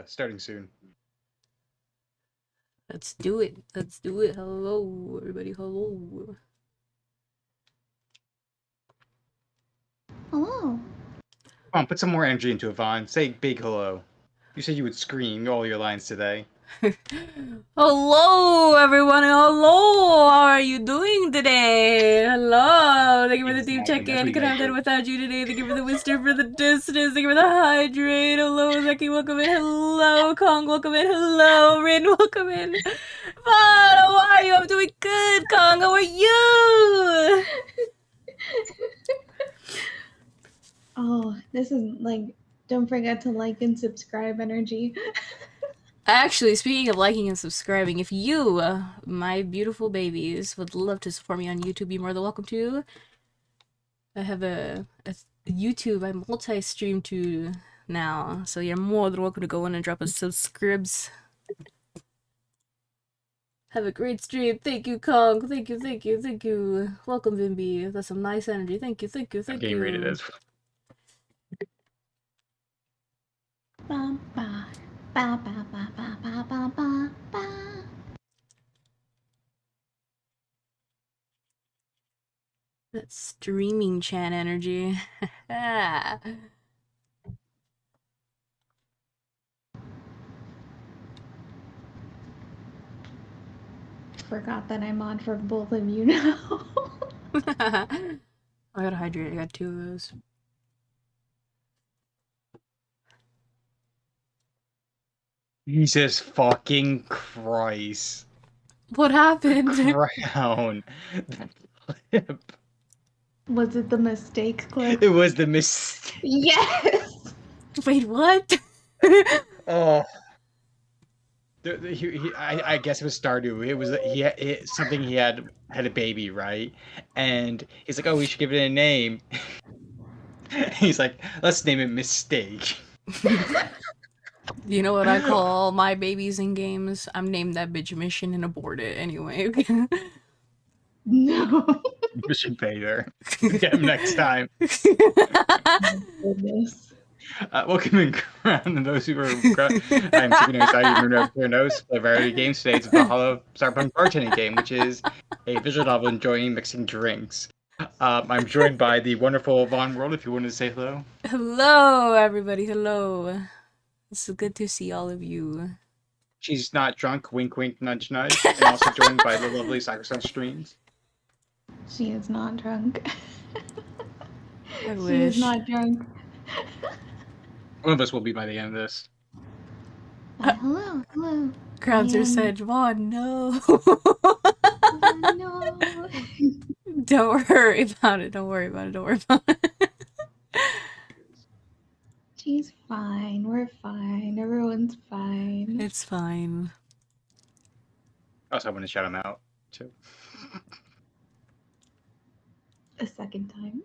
starting soon. Let's do it. Let's do it. Hello, everybody. Hello. Hello. Come on, put some more energy into it, Vaughn. Say big hello. You said you would scream all your lines today. Hello, everyone. Hello. How are you doing today? Hello. Thank you for the deep check-in. Could have done without you today. Thank you for the wisdom, for the distance. Thank you for the hydrate. Hello, Zeki. Welcome in. Hello, Kong. Welcome in. Hello, Rin. Welcome in. Vaughn, how are you? I'm doing good, Kong. How are you? Oh, this is like, don't forget to like and subscribe energy. Actually, speaking of liking and subscribing, if you, my beautiful babies, would love to support me on YouTube, you're more than welcome to. I have a YouTube I multi-stream to now, so you're more than welcome to go in and drop a subscribes. Have a great stream. Thank you, Kong. Thank you, thank you, thank you. Welcome, Vimby. That's some nice energy. Thank you, thank you, thank you. Game rated as Ba ba ba ba ba ba ba ba ba ba. That streaming chan energy. Forgot that I'm on for both of you now. I gotta hydrate. I got 2 of those. Jesus fucking Christ. What happened? Crown. Clip. Was it the mistake clip? It was the mistake. Yes! Wait, what? Oh. I guess it was Stardew. It was something he had a baby, right? And he's like, oh, we should give it a name. He's like, let's name it Mistake. You know what I call my babies in games? I'm named that bitch Mission and abort it anyway. No. Mission failure. Get him next time. Goodness. Welcome in, Crown, and those who are. I'm taking excited to your nose. Play variety games today. It's Valhalla Cyberpunk bartending game, which is a visual novel enjoying mixing drinks. I'm joined by the wonderful Von World. If you wanted to say hello. Hello, everybody. Hello. It's good to see all of you. She's not drunk. Wink, wink, nudge, nudge. And also joined by the lovely Cybersun Streams. She is not drunk. I She wish. is not drunk. One of us will be by the end of this. Hello, hello. Crowdser said, Vaughn, no. No. Don't worry about it. Don't worry about it. Don't worry about it. She's fine. We're fine. Everyone's fine. It's fine. Also, I want to shout him out, too. A second time.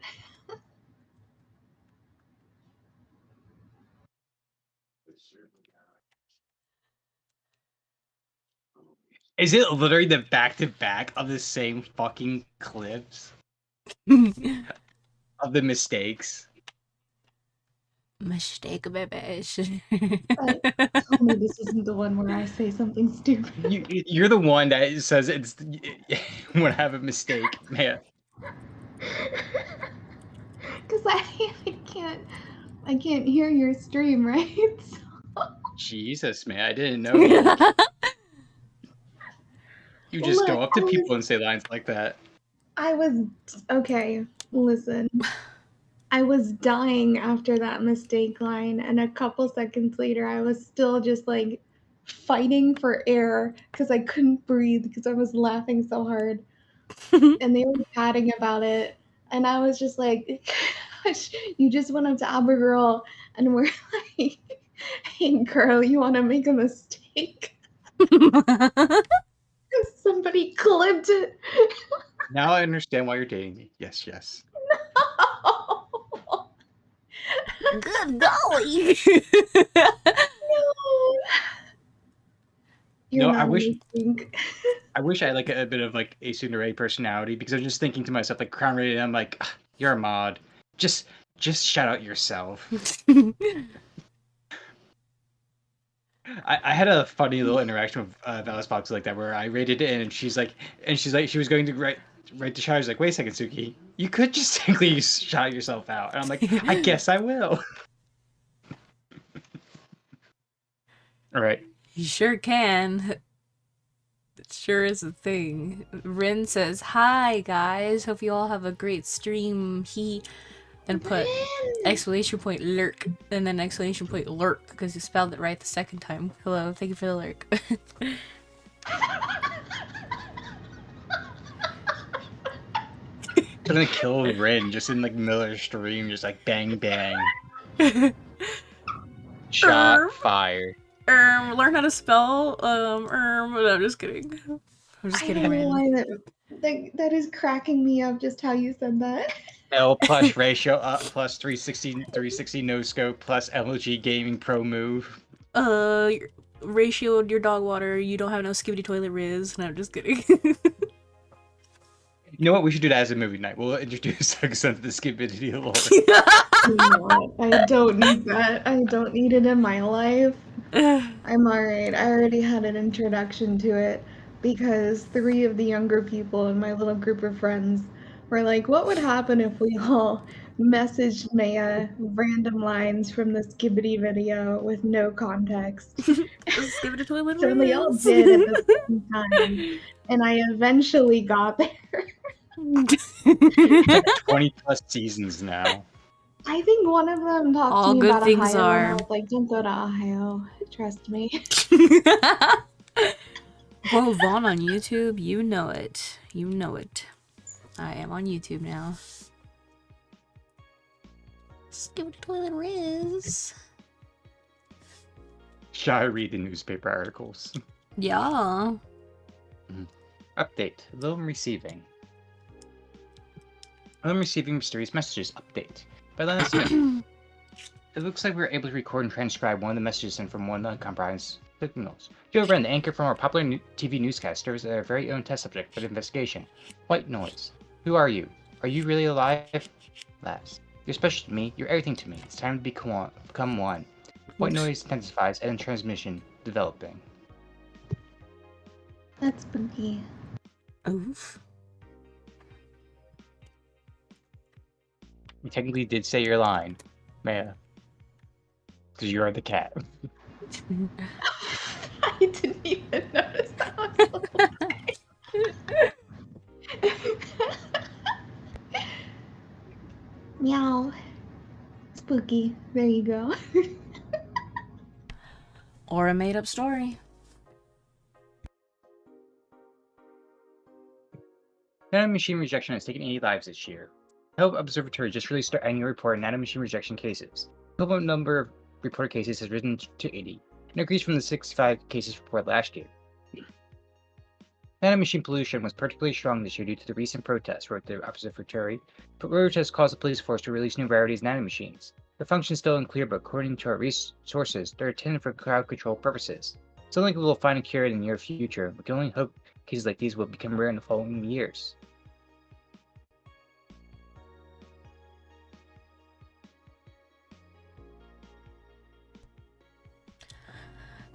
Is it literally the back-to-back of the same fucking clips? Of the mistakes? Mistake, baby. Tell me this isn't the one where I say something stupid. You're the one that says it's when I have a mistake, man. Because I can't hear your stream, right? So... Jesus, man, I didn't know. You just go up to people and say lines like that. Okay, listen. I was dying after that mistake line, and a couple seconds later, I was still just like fighting for air because I couldn't breathe because I was laughing so hard. And they were chatting about it, and I was just like, gosh, you just went up to Abigail and we're like, hey girl, you want to make a mistake? Somebody clipped it. Now I understand why you're dating me. Yes, yes. No. Good golly. No. I wish I had like a bit of like a Tsundere personality, because I'm just thinking to myself like Crown Rated, I'm like, you're a mod. Just shout out yourself. I had a funny little interaction with Alice Fox like that where I rated it and she's like she was going to write the shot. I was like, wait a second, Suki, you could just technically shout yourself out. And I'm like, I guess I will. All right. You sure can. It sure is a thing. Rin says, "Hi guys, hope you all have a great stream." And put exclamation point lurk and then exclamation point lurk because you spelled it right the second time. Hello, thank you for the lurk. I'm gonna kill Rin just in like Miller's stream, just like bang bang. Shot fired. Learn how to spell no, I'm just kidding. I'm just kidding, I don't know Rin. why that is cracking me up just how you said that. L plus ratio up plus 360 no scope plus LG Gaming Pro move. Ratio your dog water, you don't have no skibidi toilet riz. No, I'm just kidding. You know what? We should do that as a movie night. We'll introduce Sexism to the skibidi lore. You know what? I don't need that. I don't need it in my life. I'm alright. I already had an introduction to it because 3 of the younger people in my little group of friends were like, what would happen if we all messaged Maya random lines from the Skibidi video with no context? Skibidi toilet So we all riz. did at the same time, and I eventually got there. 20 plus seasons now. I think one of them talked All to me good about things Ohio. are. And I was like, don't go to Ohio. Trust me. Whoa, Vaughn on YouTube, you know it. You know it. I am on YouTube now. Skibidi toilet riz. Shall I read the newspaper articles? Yeah. Update. Loam receiving. Loam receiving mysterious messages. Update. By Lana Smith. It looks like we were able to record and transcribe one of the messages sent from one uncompromised signals. Joe Wren, the anchor from our popular TV newscaster, is our very own test subject for the investigation. White noise. Who are you? Are you really alive? Laughs. You're special to me. You're everything to me. It's time to become one. White noise intensifies and transmission developing. That's spooky. Oof. You technically did say your line, Maya. Because you are the cat. I didn't even notice that was Meow. Spooky. There you go. Or a made-up story. Nanomachine rejection has taken 80 lives this year. The Health Observatory just released their annual report on nanomachine rejection cases. The total number of reported cases has risen to 80, and increased from the 65 cases reported last year. Nanomachine pollution was particularly strong this year due to the recent protests, wrote the Observatory. But protests caused the police force to release new rarities of nanomachines. Their function is still unclear, but according to our sources, they're intended for crowd control purposes. It's unlikely we'll find a cure in the near future. We can only hope cases like these will become rare in the following years.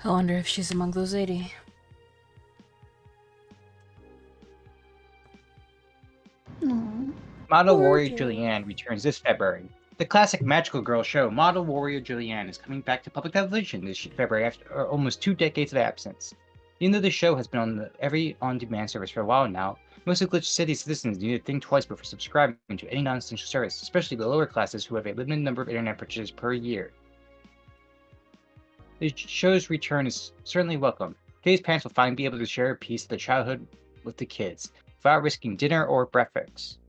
I wonder if she's among those 80. Aww. Model Warrior Julianne returns this February. The classic magical girl show, Model Warrior Julianne, is coming back to public television this February after almost 2 decades of absence. Even though the show has been on every on-demand service for a while now, most of Glitch City citizens need to think twice before subscribing to any non-essential service, especially the lower classes who have a limited number of internet purchases per year. The show's return is certainly welcome. Today's parents will finally be able to share a piece of their childhood with the kids, without risking dinner or breakfast.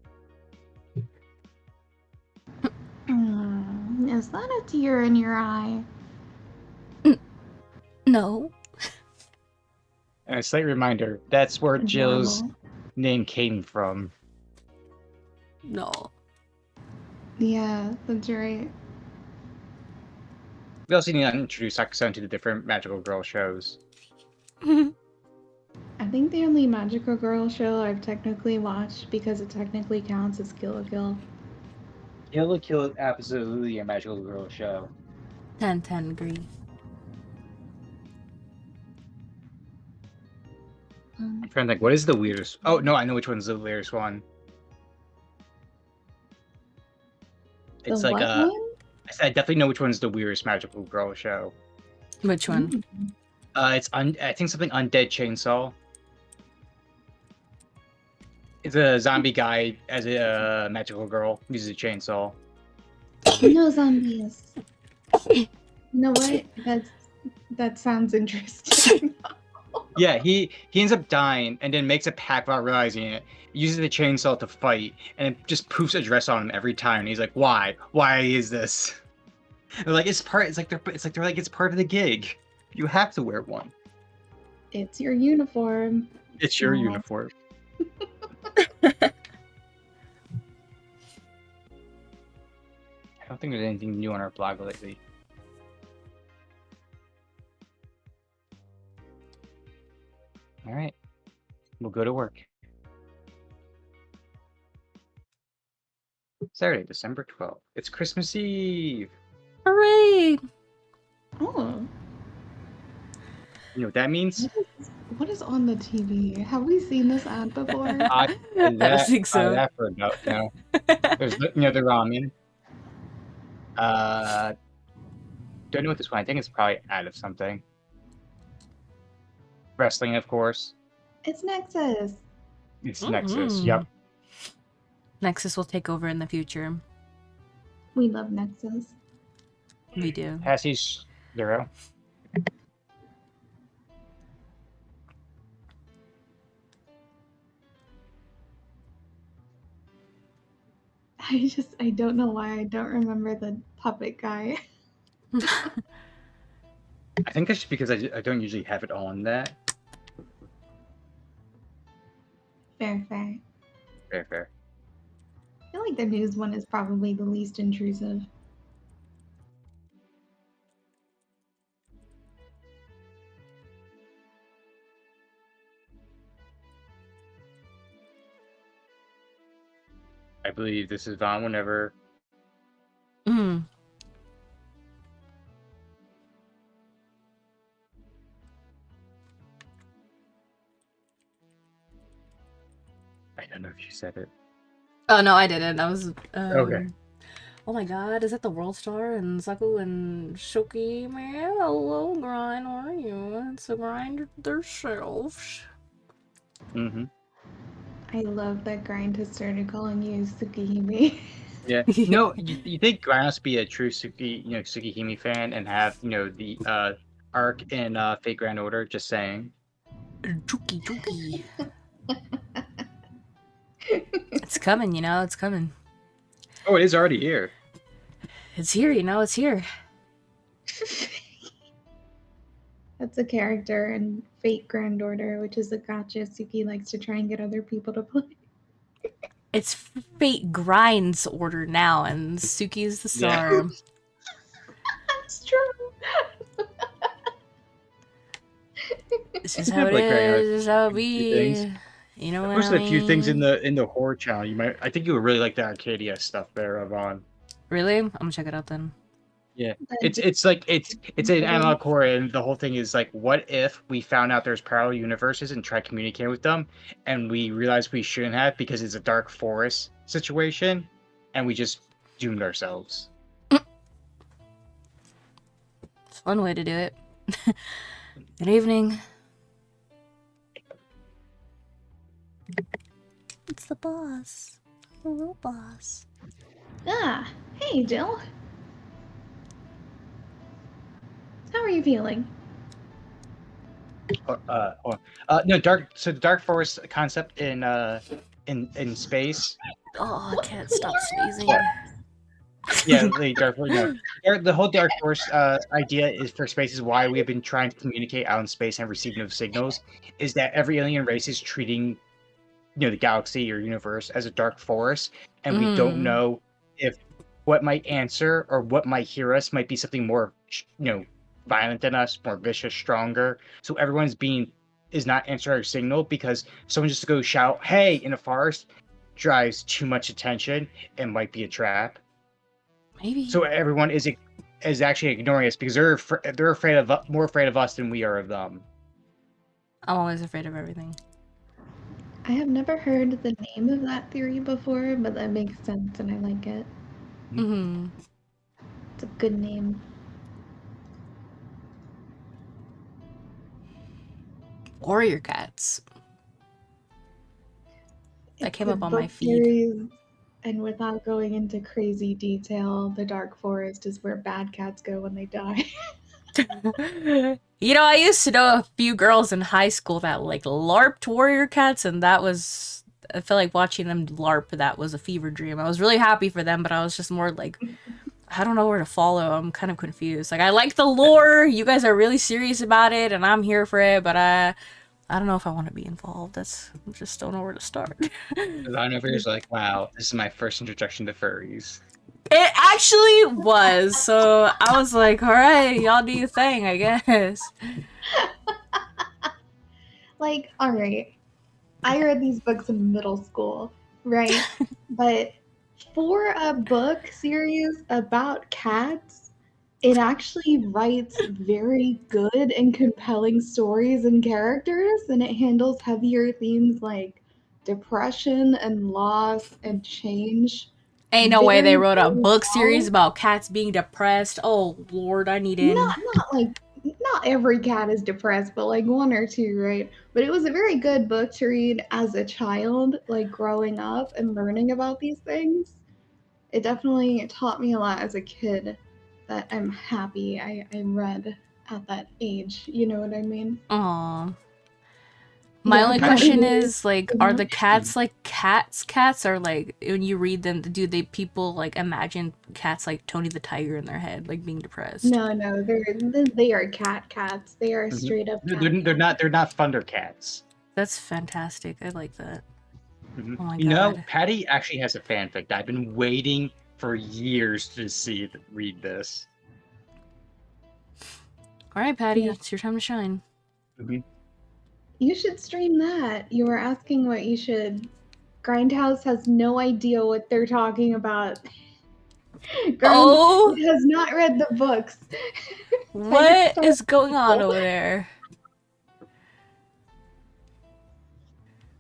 Is that a tear in your eye? No. And a slight reminder, that's where Jill's name came from. No. Yeah, that's right. We also need to introduce Sakusan to the different magical girl shows. I think the only magical girl show I've technically watched, because it technically counts, is Kill la Kill. Kill la Kill is absolutely a magical girl show. 10/10 agree. I'm trying to think, what is the weirdest? Oh, no, I know which one's the weirdest one. It's The like, what one? I definitely know which one's the weirdest magical girl show. Which one? It's, I think something Undead Chainsaw. It's a zombie guy as a magical girl uses a chainsaw. No zombies. You know what? That sounds interesting. Yeah, he ends up dying and then makes a pact without realizing it. Uses the chainsaw to fight, and it just poofs a dress on him every time. And he's like, "Why? Why is this?" They're like, "It's part. It's like it's part of the gig. You have to wear one. It's your uniform. It's your Aw. uniform." I don't think there's anything new on our blog lately. All right, we'll go to work. Saturday, December 12th. It's Christmas Eve. Hooray! Oh, You know what that means? what is on the TV? Have we seen this ad before? I think so. That for about now. There's the ramen. Don't know what this one. I think it's probably out of something. Wrestling, of course. It's Nexus. It's Nexus. Yep. Nexus will take over in the future. We love Nexus. We do. Passage 0. I don't know why I don't remember the puppet guy. I think that's just because I don't usually have it on that. Fair. Fair. I feel like the news one is probably the least intrusive. I believe this is on whenever. Mm. I don't know if you said it. Oh no, I didn't. I was Okay. Oh my god, is that the World Star and Saku and Shoki? Man, hello, Grind, how are you? It's the Grind themselves. Mm-hmm. I love that Grind has started calling you Tsukihime. Yeah. No, you think Grind must be a true Tsukihime fan and have, the arc in Fate Grand Order, just saying. Chuki. It's coming, it's coming. Oh, it is already here. It's here, it's here. That's a character in Fate Grand Order, which is a gacha Suki likes to try and get other people to play. It's Fate Grind's order now, and Suki's the star. Yeah. That's true. This is how it is. This is how it be. You know what There's I mean? a few things in the horror channel. I think you would really like the Arcadia stuff there, Yvonne. Really? I'm gonna check it out then. Yeah, it's an analog horror, and the whole thing is like, what if we found out there's parallel universes and tried communicating with them, and we realized we shouldn't have because it's a dark forest situation, and we just doomed ourselves. It's one way to do it. Good evening. It's the boss. The real boss. Ah, hey Jill. How are you feeling? No, So the dark forest concept in space. Oh, I can't stop sneezing. Yeah, the whole dark forest idea is for space is why we have been trying to communicate out in space and receive no signals. Is that every alien race is treating the galaxy or universe as a dark forest, and we don't know if what might answer or what might hear us might be something more violent than us, more vicious, stronger. So everyone's is not answering our signal because someone just to go shout "Hey!" in a forest drives too much attention and might be a trap. Maybe. So everyone is actually ignoring us because they're more afraid of us than we are of them. I'm always afraid of everything. I have never heard the name of that theory before, but that makes sense and I like it. Mm-hmm. It's a good name. Warrior cats. That came It's a up on my book feed. series, and without going into crazy detail, the Dark Forest is where bad cats go when they die. You know, I used to know a few girls in high school that like LARPed warrior cats, and that was, I feel like watching them LARP, that was a fever dream. I was really happy for them, but I was just more like, I don't know where to follow. I'm kind of confused. Like, I like the lore, you guys are really serious about it, and I'm here for it, but I don't know if I want to be involved. I just don't know where to start. Is like, wow, this is my first introduction to furries. It actually was. So I was like, all right, y'all do your thing, I guess. Like, all right, I read these books in middle school, right? But for a book series about cats, it actually writes very good and compelling stories and characters, and it handles heavier themes like depression and loss and change Ain't no way very, they wrote a very book series well. about cats being depressed. Oh, Lord, I need in. Not like not every cat is depressed, but like one or two, right? But it was a very good book to read as a child, like growing up and learning about these things. It definitely taught me a lot as a kid that I'm happy I read at that age. You know what I mean? Aw. My Yeah, only Patty. question is, like, are the Yeah. cats like cats, or like when you read them, do they people like imagine cats like Tony the Tiger in their head, like being depressed? No, they are cats. They are straight up cat. They're not Thundercats. That's fantastic. I like that. Mm-hmm. Oh my You know, God. Patty actually has a fanfic that I've been waiting for years to read this. All right, Patty, Yeah. it's your time to shine. Mm-hmm. You should stream that. You were asking what you should. Grindhouse has no idea what they're talking about. Oh, has not read the books. what is going on over there?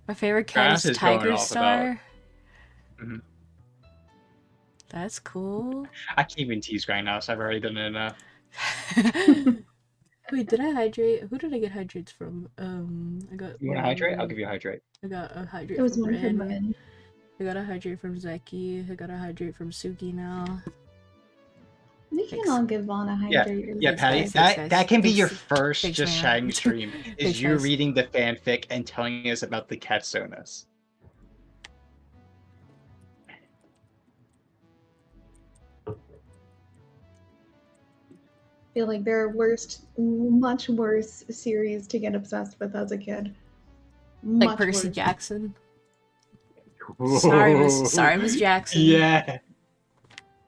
My favorite cat Grass is is going Tiger off Star. Mhm. That's cool. I can't even tease Grindhouse. I've already done it enough. Wait, did I hydrate? Who did I get hydrates from? I got. You want to hydrate? I'll give you a hydrate. I got a hydrate It was from one from Ren. Ren. I got a hydrate from Zeki. I got a hydrate from Suki now. We can Thanks. all give Vaughn a hydrate. Yeah, Thanks, Patty. guys. Thanks, guys. That can be your Thanks. first Thanks, just man. shining stream. Is Thanks, you guys. reading the fanfic and telling us about the catsonas. I feel like there are much worse series to get obsessed with as a kid. Like Much Percy worse. Jackson. Sorry, Miss Jackson. Yeah.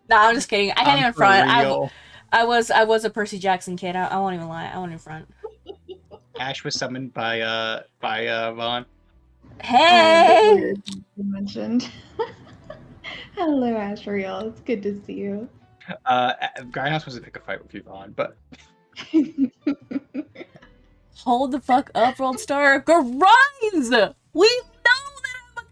No, I'm just kidding. I can't even front. Real. I was a Percy Jackson kid. I won't even lie. I won't even front. Ash was summoned by Vaughn. Hey. You mentioned. Hello, Ashriel. It's good to see you. Grindhouse was to pick a fight with you, Vaughn, but Hold the fuck up, World Star. Grinds! We know that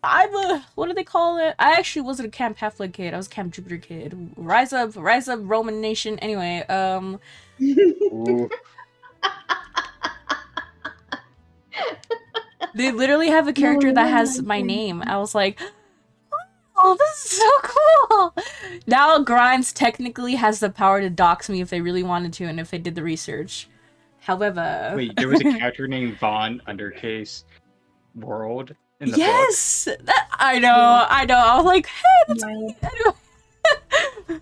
I'm a what do they call it? I actually wasn't a Camp Half-Blood kid. I was a Camp Jupiter kid. Rise up, Roman nation. Anyway, they literally have a character that has my name. I was like, oh, this is so cool. Now Grimes technically has the power to dox me if they really wanted to and if they did the research. However... Wait, there was a character named Vaughn Undercase World in the yes! I know. I was like, hey, that's me. Anyway.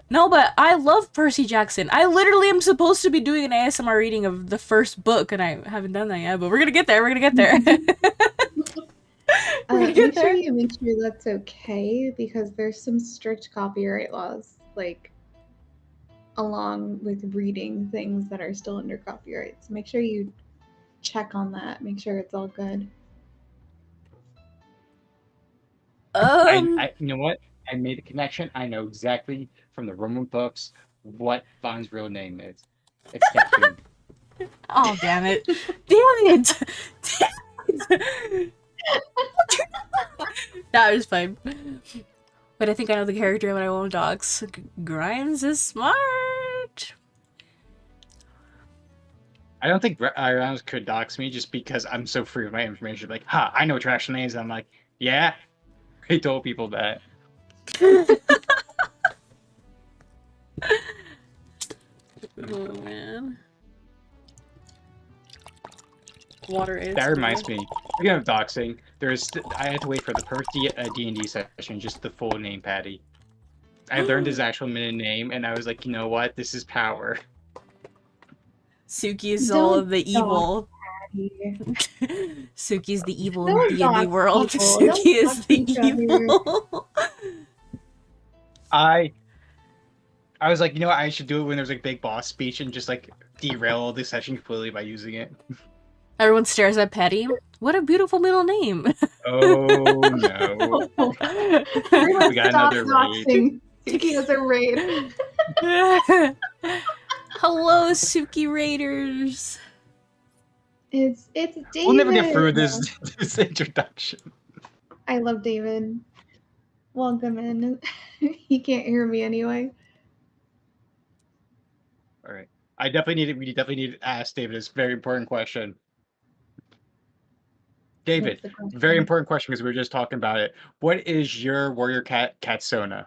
No, but I love Percy Jackson. I literally am supposed to be doing an ASMR reading of the first book, and I haven't done that yet, but we're gonna get there. Make sure that's okay, because there's some strict copyright laws, like, along with reading things that are still under copyright. So make sure you check on that. Make sure it's all good. I you know what? I made a connection. I know exactly from the Roman books what Vaughn's real name is. It's Neptune. Oh, damn it. Damn it! That was fine. But I think I know the character that I won't dox. Grimes is smart. I don't think Grimes could dox me just because I'm so free with my information. Like, ha, I know trash names. I'm like, yeah, I told people that. Oh man. Water is. That reminds me. Speaking of doxing, I had to wait for the first D&D session, just the full name Patty. I learned his actual middle name, and I was like, you know what? This is power. Suki is all of the evil. Suki's the evil in D&D world. Suki is the evil. I was like, you know what? I should do it when there's like big boss speech and just like derail all the session completely by using it. Everyone stares at Patty. What a beautiful middle name. Oh no. We got another raid. Suki has a raid. Hello, Suki Raiders. It's David. We'll never get through this introduction. I love David. Welcome in. He can't hear me anyway. All right. We definitely need to ask David this very important question. David, very important question because we were just talking about it. What is your warrior cat Sona?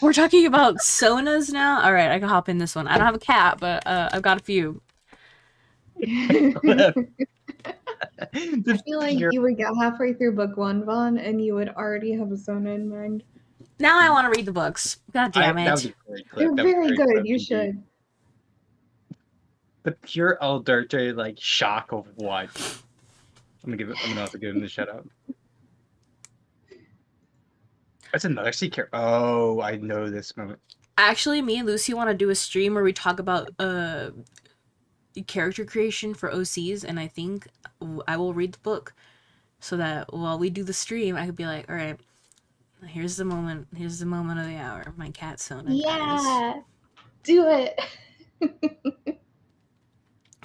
We're talking about Sonas now? Alright, I can hop in this one. I don't have a cat, but I've got a few. I feel like you would get halfway through book 1, Vaughn, and you would already have a Sona in mind. Now I want to read the books. God damn it. That was a great clip. They're very good. You should. The pure Alderte like shock of what? I'm gonna have to give him the shout out. That's another secret. Oh, I know this moment. Actually, me and Lucy want to do a stream where we talk about character creation for OCs, and I think I will read the book so that while we do the stream, I could be like, all right, here's the moment of the hour. My cat Sona. Yeah, guys. Do it.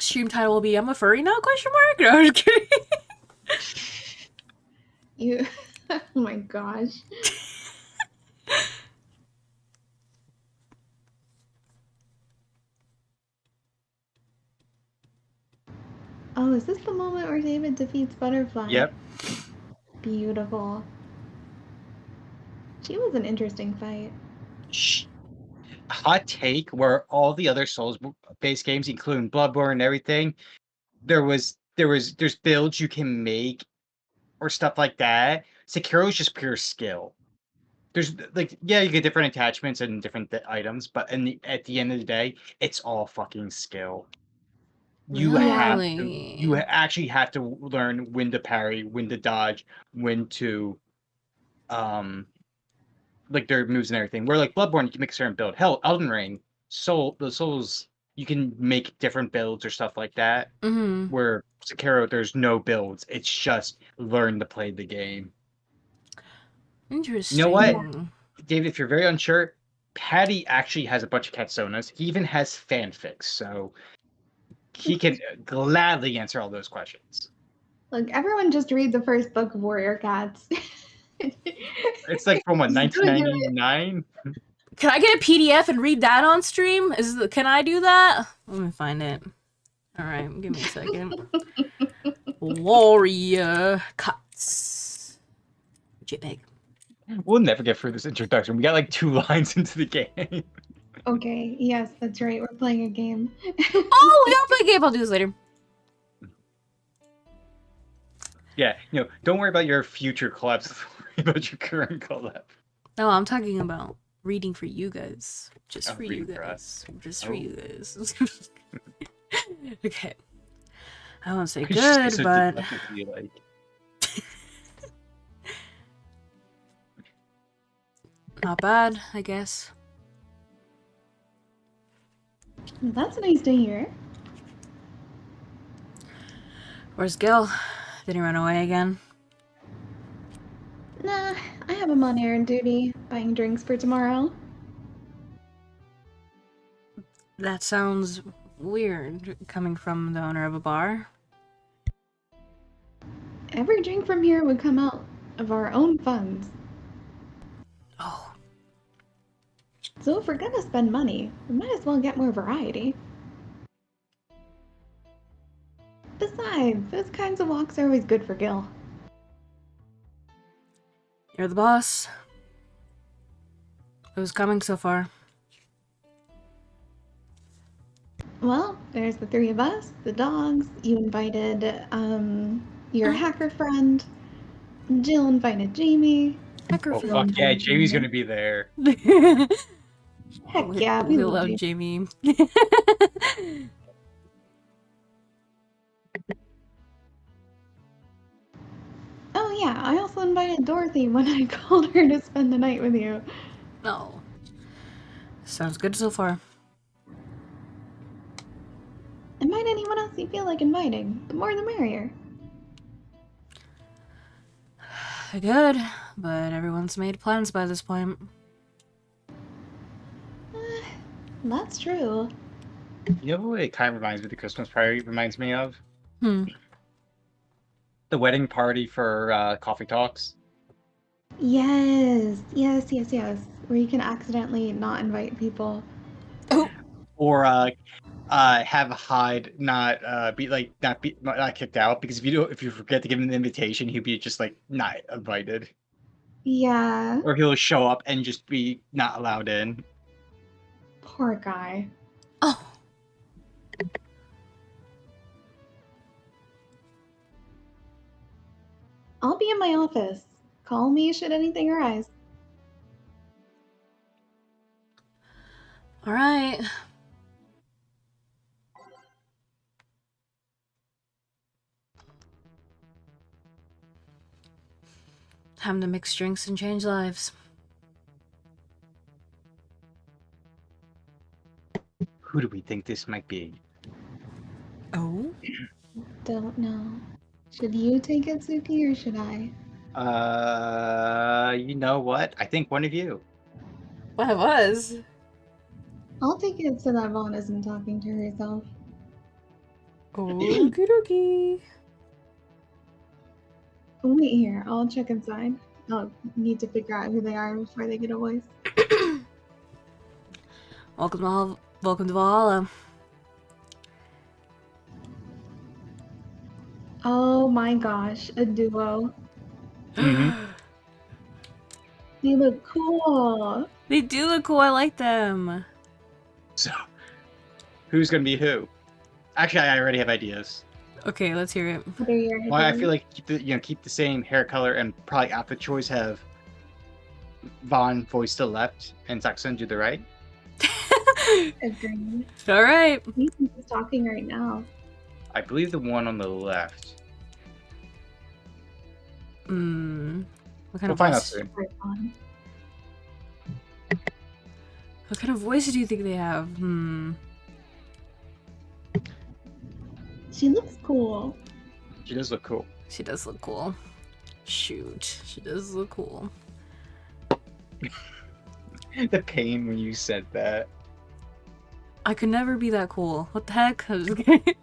Stream title will be "I'm a furry now?" Question mark. No, I'm just kidding. You. Oh my gosh. Oh, is this the moment where David defeats Butterfly? Yep. Beautiful. She was an interesting fight. Hot take, where all the other Souls-based games, including Bloodborne and everything, there's builds you can make or stuff like that. Sekiro is just pure skill. There's like, yeah, you get different attachments and different items, but at the end of the day, it's all fucking skill. You actually have to learn when to parry, when to dodge, when to like their moves and everything. Where like Bloodborne, you can make a certain build. Hell, Elden Ring, the Souls, you can make different builds or stuff like that. Mm-hmm. Where Sekiro, there's no builds. It's just learn to play the game. Interesting. You know what, David? If you're very unsure, Patty actually has a bunch of Katsonas. He even has fanfics, so he can gladly answer all those questions. Look, everyone just read the first book of Warrior Cats. It's like from what, 1999? Can I get a PDF and read that on stream? Can I do that? Let me find it. All right, give me a second. Warrior Cats. JPEG. We'll never get through this introduction. We got like 2 lines into the game. Okay, yes, that's right. We're playing a game. Oh, we gotta play a game. I'll do this later. Yeah, don't worry about your future collabs. Worry about your current collab. No, I'm talking about reading for you guys. Just for you reading for guys. us. Just for you guys. Okay. I won't say It's just good, but like... not bad, I guess. That's nice to hear. Where's Gil? Did he run away again? Nah, I have him on errand duty, buying drinks for tomorrow. That sounds weird, coming from the owner of a bar. every drink from here would come out of our own funds. Oh. So if we're gonna spend money, we might as well get more variety. Besides, those kinds of walks are always good for Gil. You're the boss. Who's coming so far? Well, there's the three of us, the dogs. You invited, your hacker friend. Jill invited Jamie. Hacker Oh friend. fuck yeah, Jamie's gonna be there. Heck yeah, we we love love you. Jamie. Oh yeah, I also invited Dorothy when I called her to spend the night with you. Oh. Sounds good so far. Invite anyone else you feel like inviting. The more the merrier. Good, but everyone's made plans by this point. That's true. You know what it kind of reminds me of the Christmas party reminds me of? Hmm. The wedding party for coffee talks. Yes. Where you can accidentally not invite people. Oh. Or have Hyde not not kicked out, because if you forget to give him the invitation, he'll be just like not invited. Yeah. Or he'll show up and just be not allowed in. Poor guy. Oh. I'll be in my office. Call me should anything arise. All right. Time to mix drinks and change lives. Who do we think this might be? Oh? Don't know. Should you take it, Suki, or should I? You know what? I think one of you. One of us? I'll take it so that Vaughn isn't talking to herself. Okie dokie. Wait here, I'll check inside. I'll need to figure out who they are before they get a voice. Welcome to Valhalla. Oh my gosh, a duo. Mhm. They look cool. They do look cool. I like them. So, who's gonna be who? Actually, I already have ideas. Okay, let's hear it. What are your Well, I ideas? feel like keep the same hair color, and probably after choice have Vaughn voice to the left and Saxon to the right. Agreed. All right. He's just talking right now. I believe the one on the left. What kind We'll of find out voice? soon. Right on. What kind of voice do you think they have? She looks cool. She does look cool. She does look cool. Shoot, she does look cool. The pain when you said that. I could never be that cool. What the heck? I was just kidding.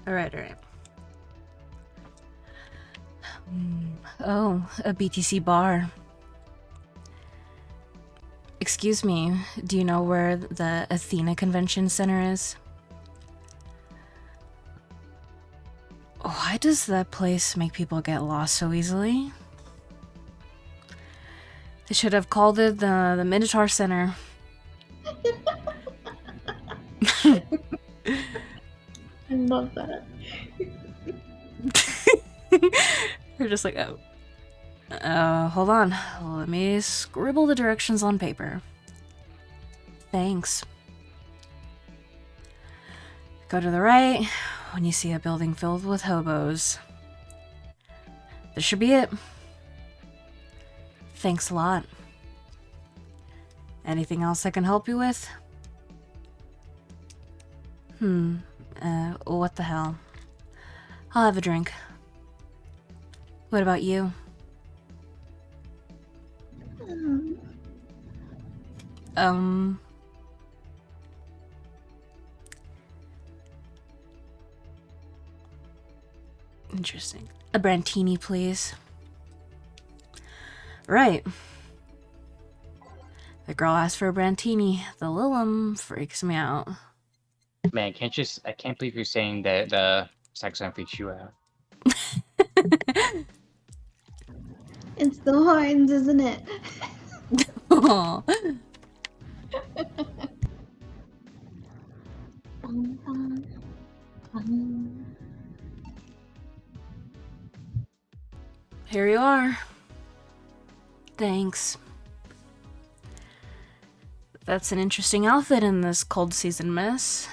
Alright. Oh, a BTC bar. Excuse me, do you know where the Athena Convention Center is? Why does that place make people get lost so easily? They should have called it the Minotaur Center. I love that. They're just like, oh. Hold on. Let me scribble the directions on paper. Thanks. Go to the right when you see a building filled with hobos. This should be it. Thanks a lot. Anything else I can help you with? What the hell? I'll have a drink. What about you? Interesting. A Brantini, please. Right. The girl asked for a Brantini. The Lilum freaks me out. Man, I can't believe you're saying that the sexism freaks you out. It's the horns, isn't it? Aw. Bum, bum, bum. Here you are. Thanks. That's an interesting outfit in this cold season, miss.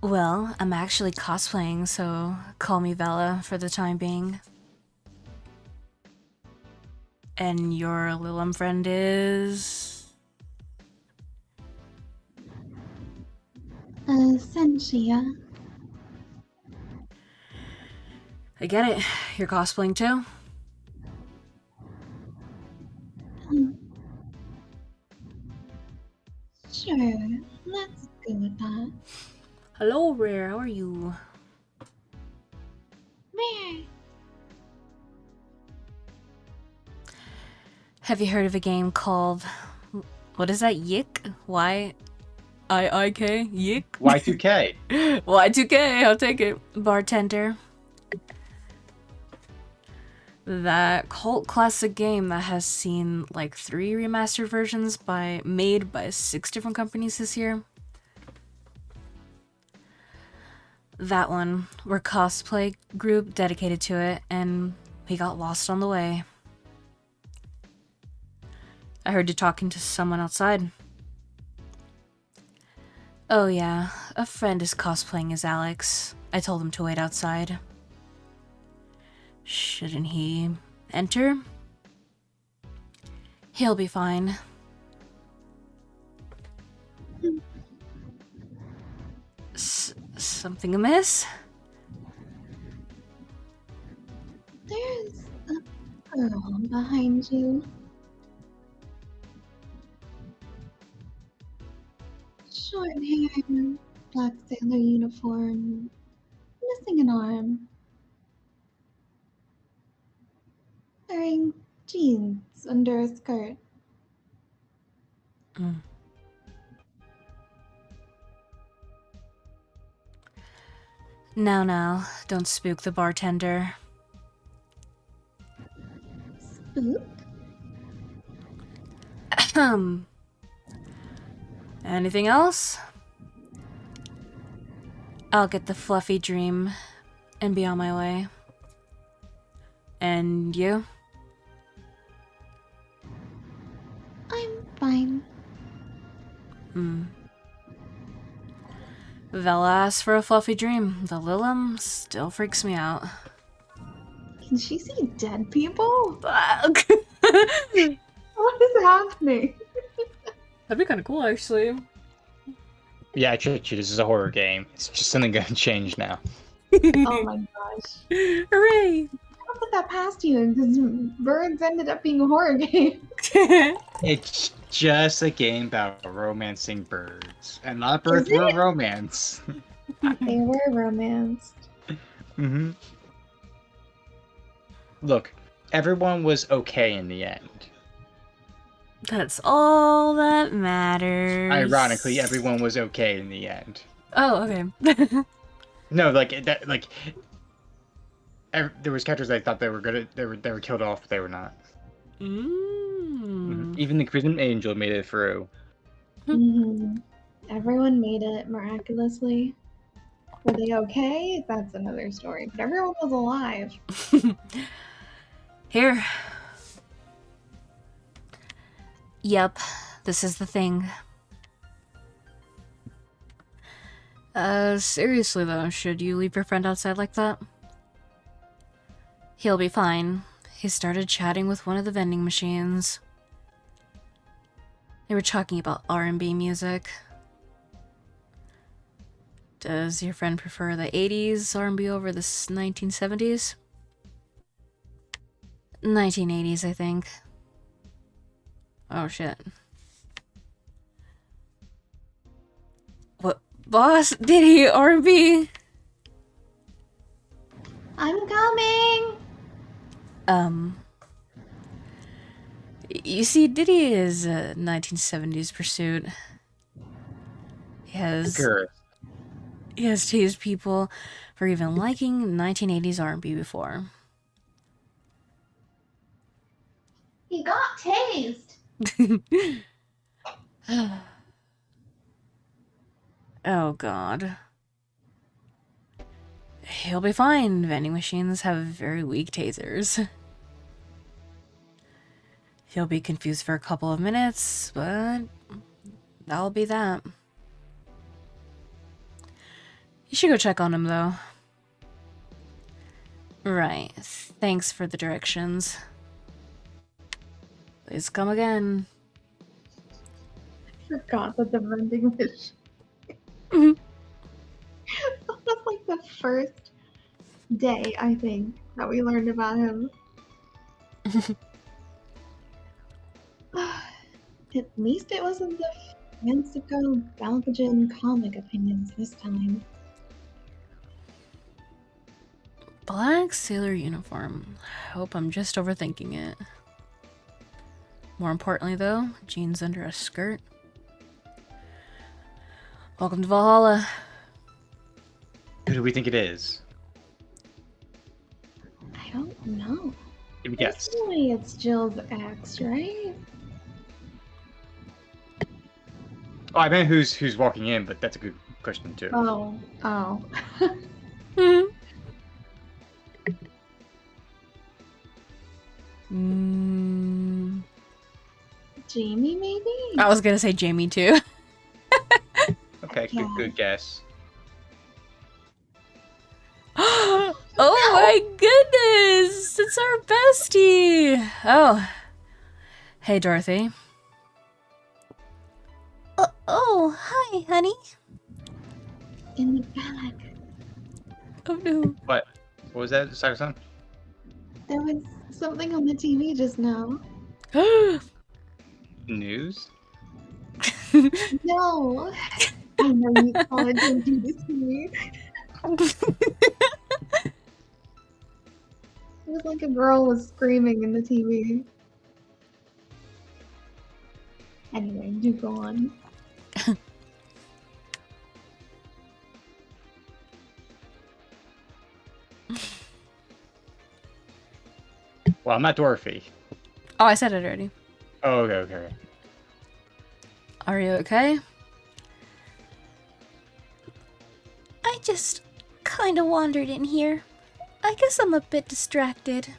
Well, I'm actually cosplaying, so call me Bella for the time being. And your Lilum friend is... Sentia. I get it. You're cosplaying too? Sure, let's go with that. Hello, Rare. How are you? Where? Have you heard of a game called... What is that? Yik? Y-I-I-K? Yik? Y2K. Y2K, I'll take it. Bartender. That cult classic game that has seen like 3 remastered versions made by 6 different companies this year. That one. We're a cosplay group dedicated to it, and we got lost on the way. I heard you talking to someone outside. Oh yeah, a friend is cosplaying as Alex. I told him to wait outside. Shouldn't he enter? He'll be fine. Something amiss? There's a girl behind you. Short hair, black sailor uniform, missing an arm. Wearing jeans under a skirt. Now, don't spook the bartender. Spook? Anything else? I'll get the fluffy dream and be on my way. And you? I'm fine. Vela asked for a fluffy dream. The Lilum still freaks me out. Can she see dead people? Fuck. What is happening? That'd be kind of cool, actually. Yeah, I tricked you. This is a horror game. It's just something gonna change now. Oh my gosh. Hooray! I'll put that past you because Birds ended up being a horror game. It's just a game about romancing birds. And not birds were romance. They were romanced. Mm-hmm. Look, everyone was okay in the end. That's all that matters. Ironically, everyone was okay in the end. Oh, okay. No, like that, like there was characters I thought they were killed off, but they were not. Even the Crimson Angel made it through. Everyone made it miraculously. Were they okay? That's another story. But everyone was alive. Here. Yep, this is the thing. Seriously though, should you leave your friend outside like that? He'll be fine. He started chatting with one of the vending machines. They were talking about R&B music. Does your friend prefer the 80s R&B over the 1970s? 1980s, I think. Oh shit. What? Boss? Did he R&B? I'm coming! You see, Diddy is a 1970s pursuit. He has teased people for even liking 1980s R&B before. He got tased! Oh god. He'll be fine. Vending machines have very weak tasers. He'll be confused for a couple of minutes, but that'll be that. You should go check on him, though. Right. Thanks for the directions. Please come again. I forgot that the vending machine. That was like the first day, I think, that we learned about him. At least it wasn't the fanciful Balbajan comic opinions this time. Black sailor uniform. Hope I'm just overthinking it. More importantly, though, jeans under a skirt. Welcome to Valhalla. Who do we think it is? I don't know. Give me a guess. Personally, it's Jill's ex, right? Oh, I meant who's walking in, but that's a good question too. Oh. Jamie, maybe? I was gonna say Jamie too. Okay, Yeah. good guess. Oh my goodness! It's our bestie! Oh. Hey, Dorothy. Oh, hi, honey. In the back. Oh no. What was that, Sakusan? There was something on the TV just now. News? No! I know you call it, don't do this to me. It was like a girl was screaming in the TV. Anyway, do go on. Well, I'm not Dorothy. Oh, I said it already. Oh, okay. Are you okay? I just kind of wandered in here. I guess I'm a bit distracted.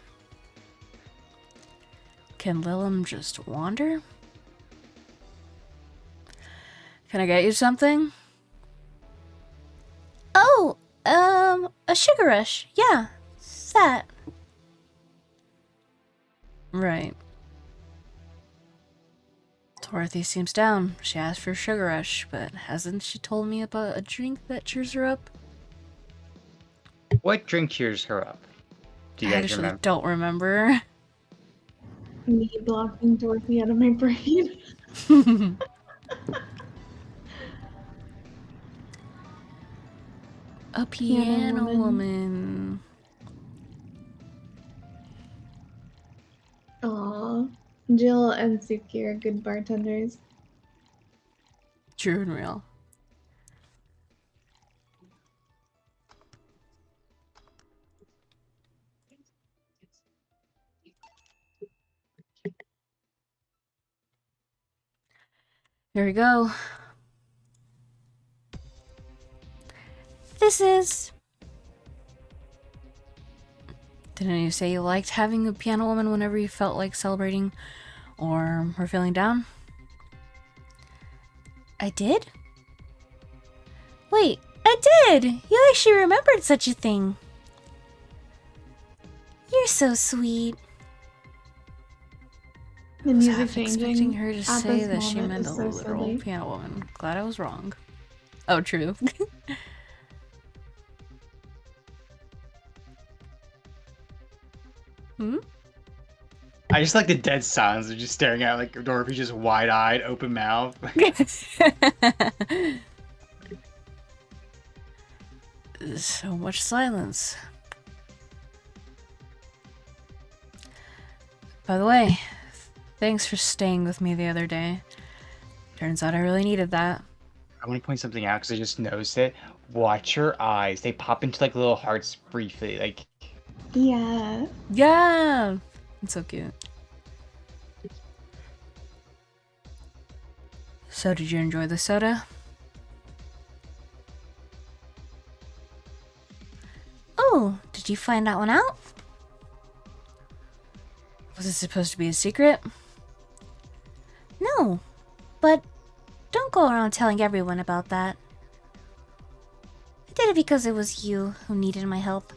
Can Lilum just wander? Can I get you something? Oh, a sugar rush. Yeah, that. Right. Dorothy seems down. She asked for a sugar rush, but hasn't she told me about a drink that cheers her up? What drink cheers her up? Do you I guys actually remember? don't remember. Me blocking Dorothy out of my brain. A piano woman. Aw. Jill and Suki are good bartenders. True and real. Here we go. This is... Didn't you say you liked having a piano woman whenever you felt like celebrating or were feeling down? I did? Wait, I did! You actually remembered such a thing. You're so sweet. The I was music half changing. expecting her to at say this that she moment meant is a so literal silly. piano woman. Glad I was wrong. Oh, true. I just like the dead silence of just staring at like Dorothy, just wide-eyed, open mouth. So much silence. By the way, thanks for staying with me the other day. Turns out I really needed that. I want to point something out because I just noticed it. Watch your eyes. They pop into like little hearts briefly. Like, Yeah. Yeah! It's so cute. So, did you enjoy the soda? Oh, did you find that one out? Was it supposed to be a secret? No, but don't go around telling everyone about that. I did it because it was you who needed my help.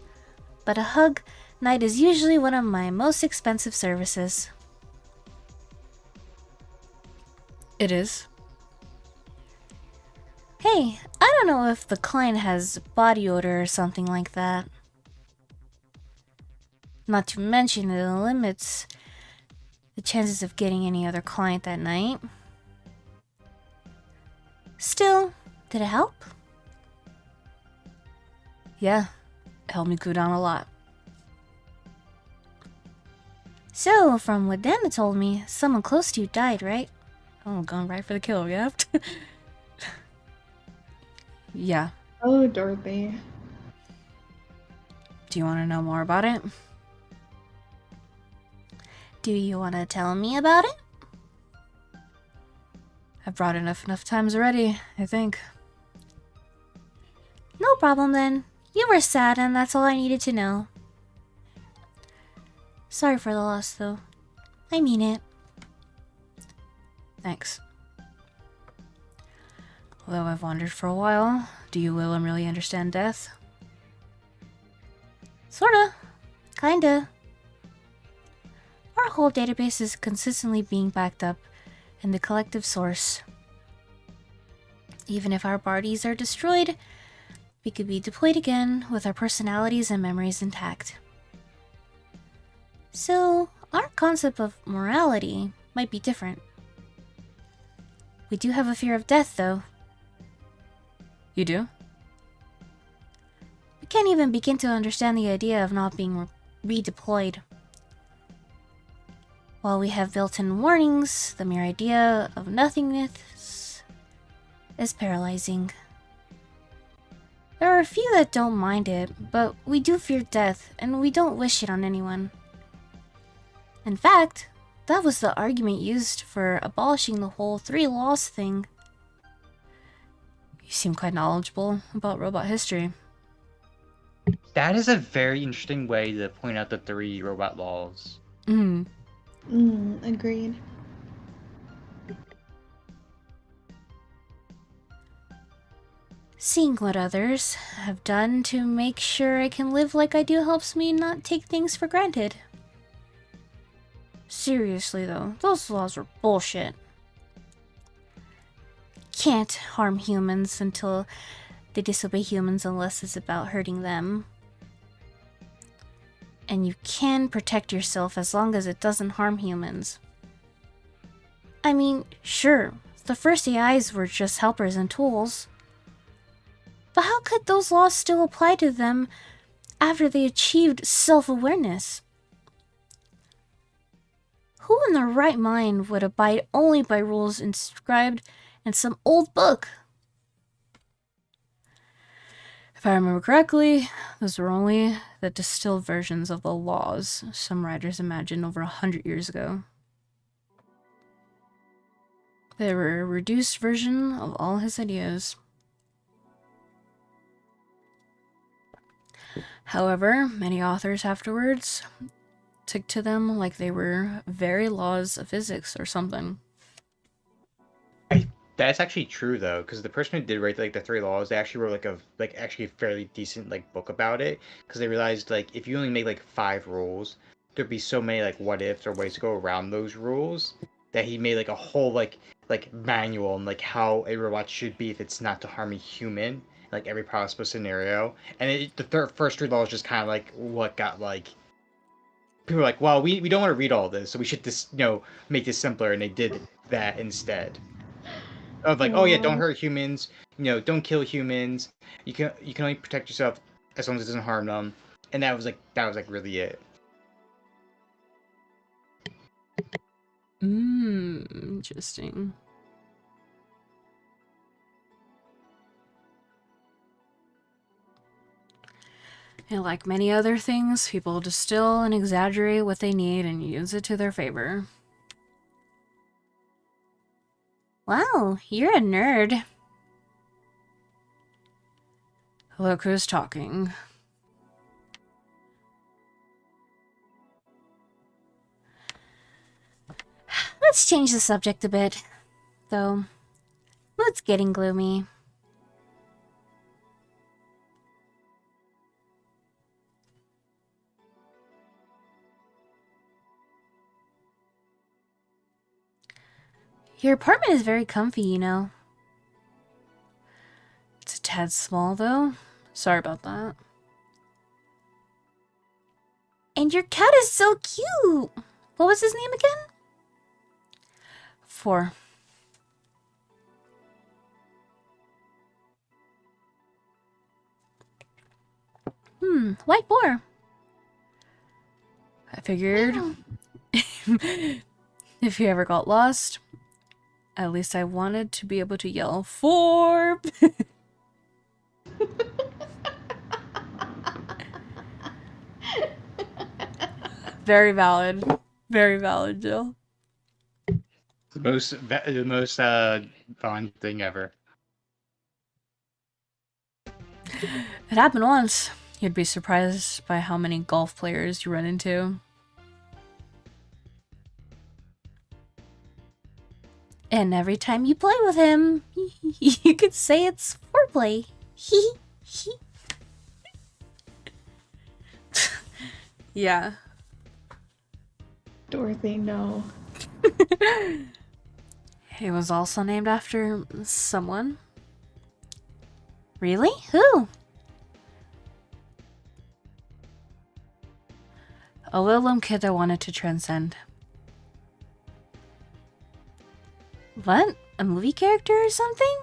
But a hug night is usually one of my most expensive services. It is. Hey, I don't know if the client has body odor or something like that. Not to mention it limits the chances of getting any other client that night. Still, did it help? Yeah, it helped me cool down a lot. So, from what Dana told me, someone close to you died, right? Oh, going right for the kill, yeah? Yeah. Oh, Dorothy. Do you want to know more about it? Do you want to tell me about it? I've brought it enough times already, I think. No problem then. You were sad and that's all I needed to know. Sorry for the loss though. I mean it. Thanks. Although I've wandered for a while, do you, Willem, really understand death? Sorta. Kinda. Our whole database is consistently being backed up in the collective source. Even if our bodies are destroyed, we could be deployed again with our personalities and memories intact. So, our concept of morality might be different. We do have a fear of death, though. You do? We can't even begin to understand the idea of not being redeployed. While we have built-in warnings, the mere idea of nothingness is paralyzing. There are a few that don't mind it, but we do fear death, and we don't wish it on anyone. In fact, that was the argument used for abolishing the whole 3 laws thing. You seem quite knowledgeable about robot history. that is a very interesting way to point out the 3 robot laws. Agreed. Seeing what others have done to make sure I can live like I do helps me not take things for granted. Seriously though, those laws were bullshit. Can't harm humans until they disobey humans unless it's about hurting them. And you can protect yourself as long as it doesn't harm humans. I mean, sure, the first AIs were just helpers and tools. But how could those laws still apply to them after they achieved self-awareness? Who in their right mind would abide only by rules inscribed in some old book? If I remember correctly, those were only the distilled versions of the laws some writers imagined over 100 years ago. They were a reduced version of all his ideas. However, many authors afterwards took to them like they were very laws of physics or something. That's actually true though, because the person who did write like the 3 laws, they actually wrote actually a fairly decent like book about it, because they realized like if you only make like 5 rules, there'd be so many like what ifs or ways to go around those rules that he made like a whole like manual on like how a robot should be if it's not to harm a human, like every possible scenario. And the first 3 laws just kind of like what got like people were like, well, we don't want to read all this, so we should just make this simpler, and they did that instead. Of like, oh yeah, don't hurt humans, don't kill humans. You can only protect yourself as long as it doesn't harm them. And that was like really it. Interesting. And like many other things, people distill and exaggerate what they need and use it to their favor. Wow, you're a nerd. Look who's talking. Let's change the subject a bit, though. It's getting gloomy. Your apartment is very comfy, you know. It's a tad small, though. Sorry about that. And your cat is so cute! What was his name again? 4. Why 4? I figured if you ever got lost, at least I wanted to be able to yell 4. Very valid. Very valid, Jill. The most fun thing ever. It happened once. You'd be surprised by how many golf players you run into. And every time you play with him, you could say it's foreplay. Yeah. Dorothy, no. It was also named after someone. Really? Who? A little kid I wanted to transcend. What? A movie character or something?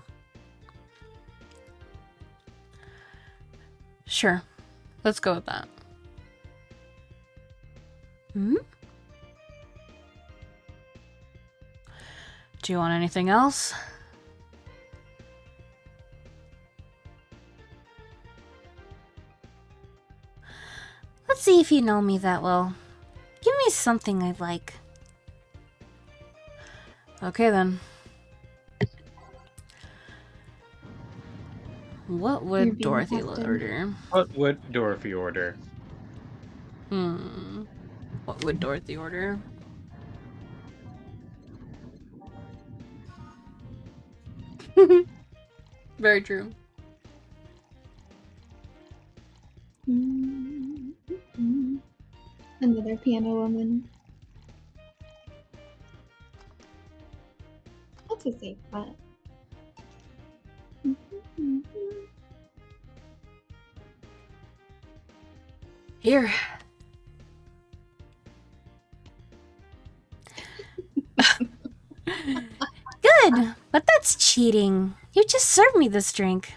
Sure. Let's go with that. Do you want anything else? Let's see if you know me that well. Give me something I like. Okay then. What would Dorothy order? What would Dorothy order? What would Dorothy order? Very true. Another piano woman. That's a safe bet. Here. Good, but that's cheating. You just served me this drink.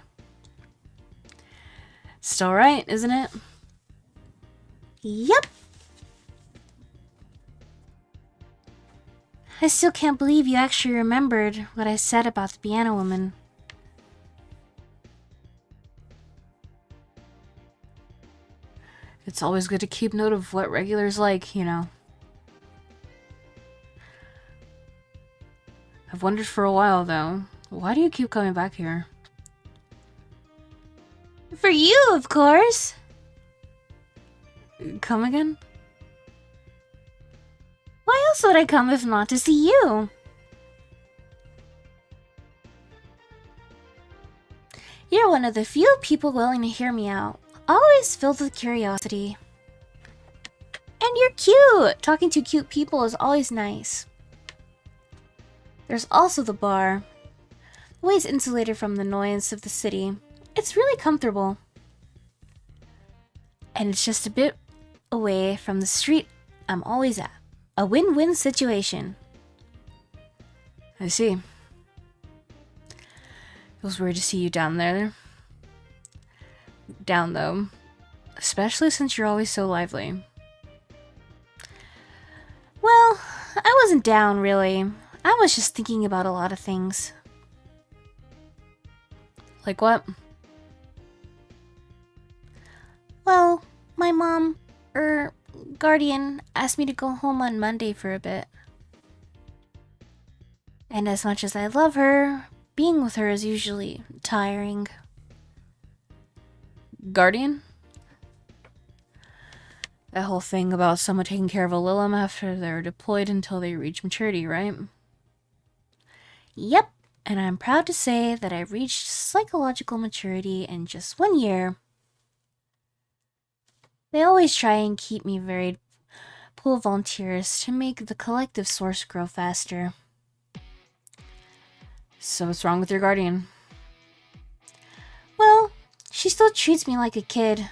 Still right, isn't it? Yep. I still can't believe you actually remembered what I said about the piano woman. It's always good to keep note of what regulars like, you know. I've wondered for a while, though. Why do you keep coming back here? For you, of course! Come again? Why else would I come if not to see you? You're one of the few people willing to hear me out. Always filled with curiosity. And you're cute! Talking to cute people is always nice. There's also the bar. The way it's insulated from the noise of the city. It's really comfortable. And it's just a bit away from the street I'm always at. A win-win situation. I see. It was weird to see you down there. Down, though. Especially since you're always so lively. Well, I wasn't down, really. I was just thinking about a lot of things. Like what? Well, my mom, guardian, asked me to go home on Monday for a bit. And as much as I love her, being with her is usually tiring. Guardian? That whole thing about someone taking care of a Lilim after they're deployed until they reach maturity, right? Yep, and I'm proud to say that I reached psychological maturity in just 1 year. They always try and keep me varied pool of volunteers to make the collective source grow faster. So what's wrong with your guardian? Well, she still treats me like a kid.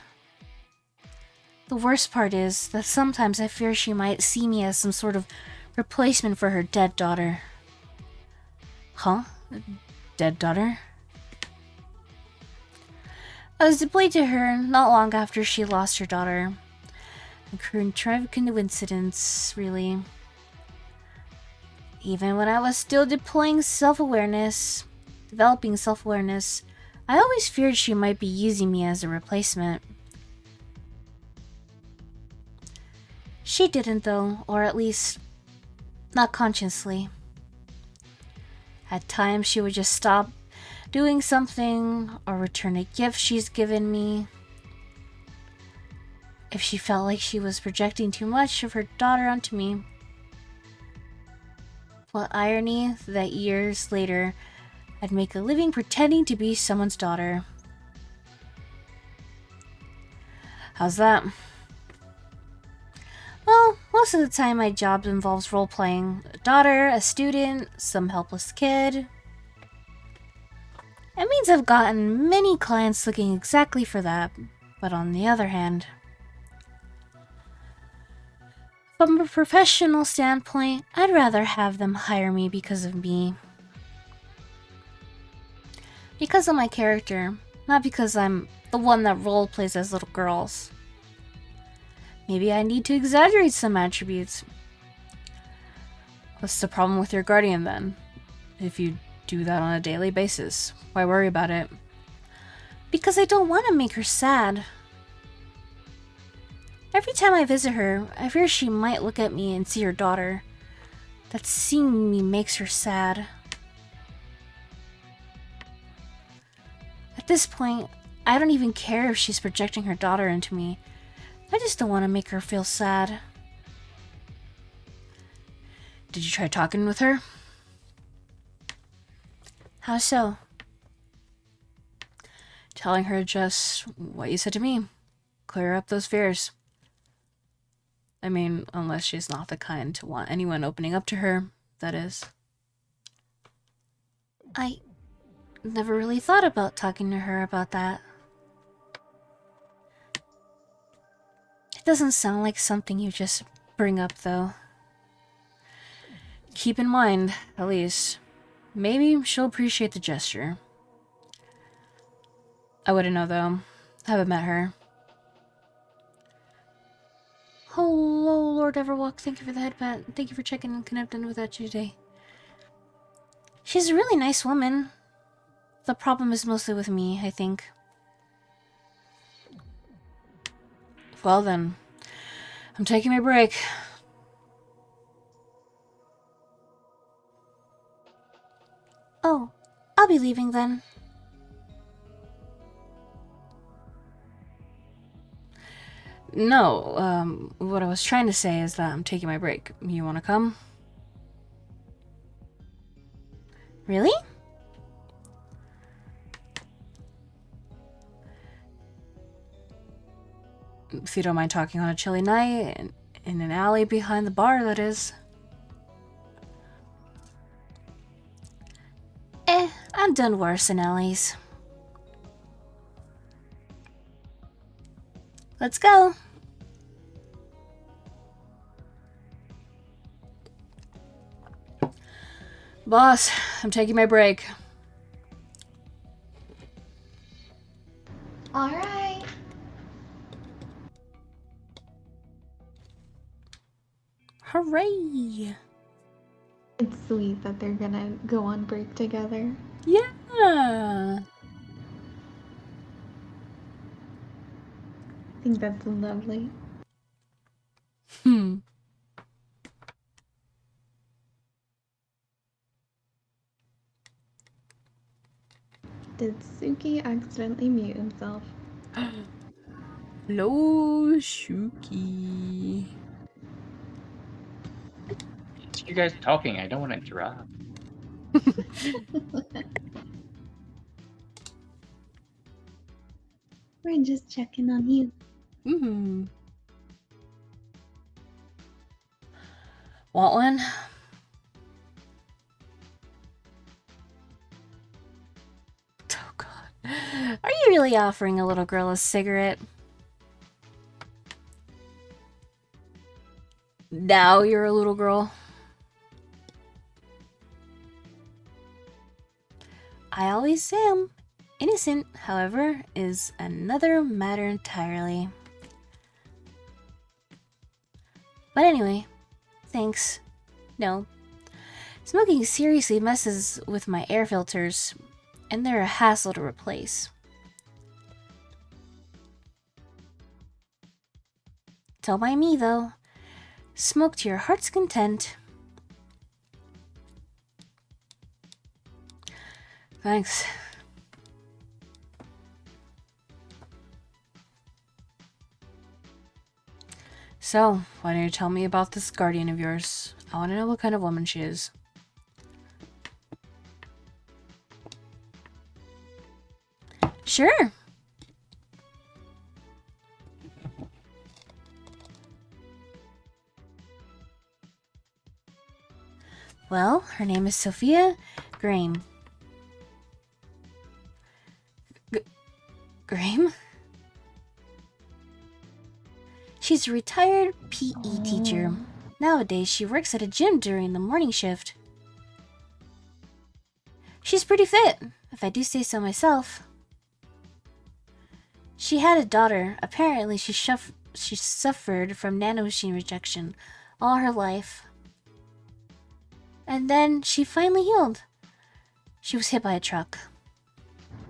The worst part is that sometimes I fear she might see me as some sort of replacement for her dead daughter. Huh? Dead daughter? I was deployed to her not long after she lost her daughter. A tragic coincidence, really. Even when I was still developing self-awareness, I always feared she might be using me as a replacement. She didn't though, or at least, not consciously. At times she would just stop doing something or return a gift she's given me. If she felt like she was projecting too much of her daughter onto me. What irony that years later, I'd make a living pretending to be someone's daughter. How's that? Well, most of the time my job involves role-playing a daughter, a student, some helpless kid. It means I've gotten many clients looking exactly for that, but on the other hand, from a professional standpoint, I'd rather have them hire me because of me. Because of my character, not because I'm the one that role-plays as little girls. Maybe I need to exaggerate some attributes. What's the problem with your guardian then? If you do that on a daily basis, why worry about it? Because I don't want to make her sad. Every time I visit her, I fear she might look at me and see her daughter. That seeing me makes her sad. At this point, I don't even care if she's projecting her daughter into me. I just don't want to make her feel sad. Did you try talking with her? How so? Telling her just what you said to me. Clear up those fears. I mean, unless she's not the kind to want anyone opening up to her, that is. I never really thought about talking to her about that. It doesn't sound like something you just bring up, though. Keep in mind, at least, maybe she'll appreciate the gesture. I wouldn't know, though. I haven't met her. Hello, Lord Everwalk. Thank you for the headband. Thank you for checking and connecting with that today. She's a really nice woman. The problem is mostly with me, I think. Well then, I'm taking my break. Oh, I'll be leaving then. No, what I was trying to say is that I'm taking my break. You wanna come? Really? If you don't mind talking on a chilly night, in an alley behind the bar, that is. I've done worse in alleys. Let's go! Boss, I'm taking my break. All right. Hooray! It's sweet that they're gonna go on break together. Yeah. I think that's lovely. Hmm. Did Suki accidentally mute himself? Hello, Shuki. It's you guys talking. I don't want to interrupt. We're just checking on you. Mm-hmm. Want one? Oh god. Are you really offering a little girl a cigarette? Now you're a little girl. I always am. Innocent, however, is another matter entirely. But anyway, thanks. No. Smoking seriously messes with my air filters, and they're a hassle to replace. Don't mind me, though. Smoke to your heart's content. Thanks. So, why don't you tell me about this guardian of yours? I want to know what kind of woman she is. Sure. Well, her name is Sophia Graham. Graham? She's a retired PE teacher. Nowadays, she works at a gym during the morning shift. She's pretty fit, if I do say so myself. She had a daughter. Apparently, she suffered from nanomachine rejection all her life. And then she finally healed. She was hit by a truck.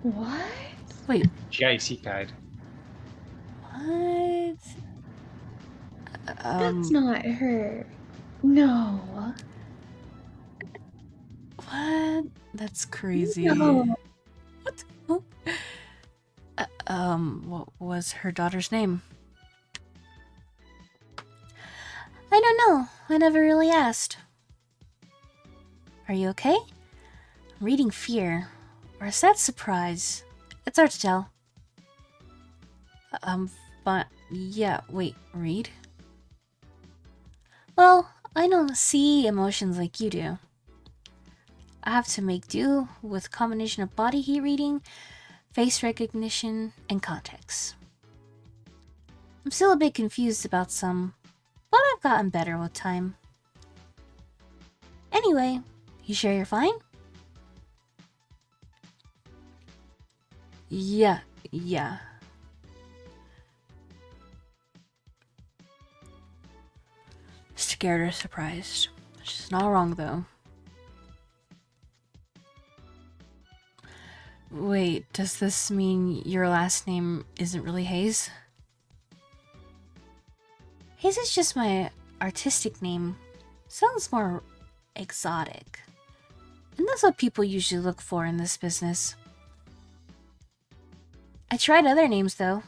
What? Wait. She got isekai. What? That's not her. No. What? That's crazy. No. What the fuck? What was her daughter's name? I don't know. I never really asked. Are you okay? I'm reading fear. Or is that surprise? It's hard to tell. But yeah, wait, read? Well, I don't see emotions like you do. I have to make do with a combination of body heat reading, face recognition, and context. I'm still a bit confused about some, but I've gotten better with time. Anyway, you sure you're fine? Yeah. Scared or surprised. She's not wrong, though. Wait, does this mean your last name isn't really Hayes? Hayes is just my artistic name. Sounds more exotic. And that's what people usually look for in this business. I tried other names, though.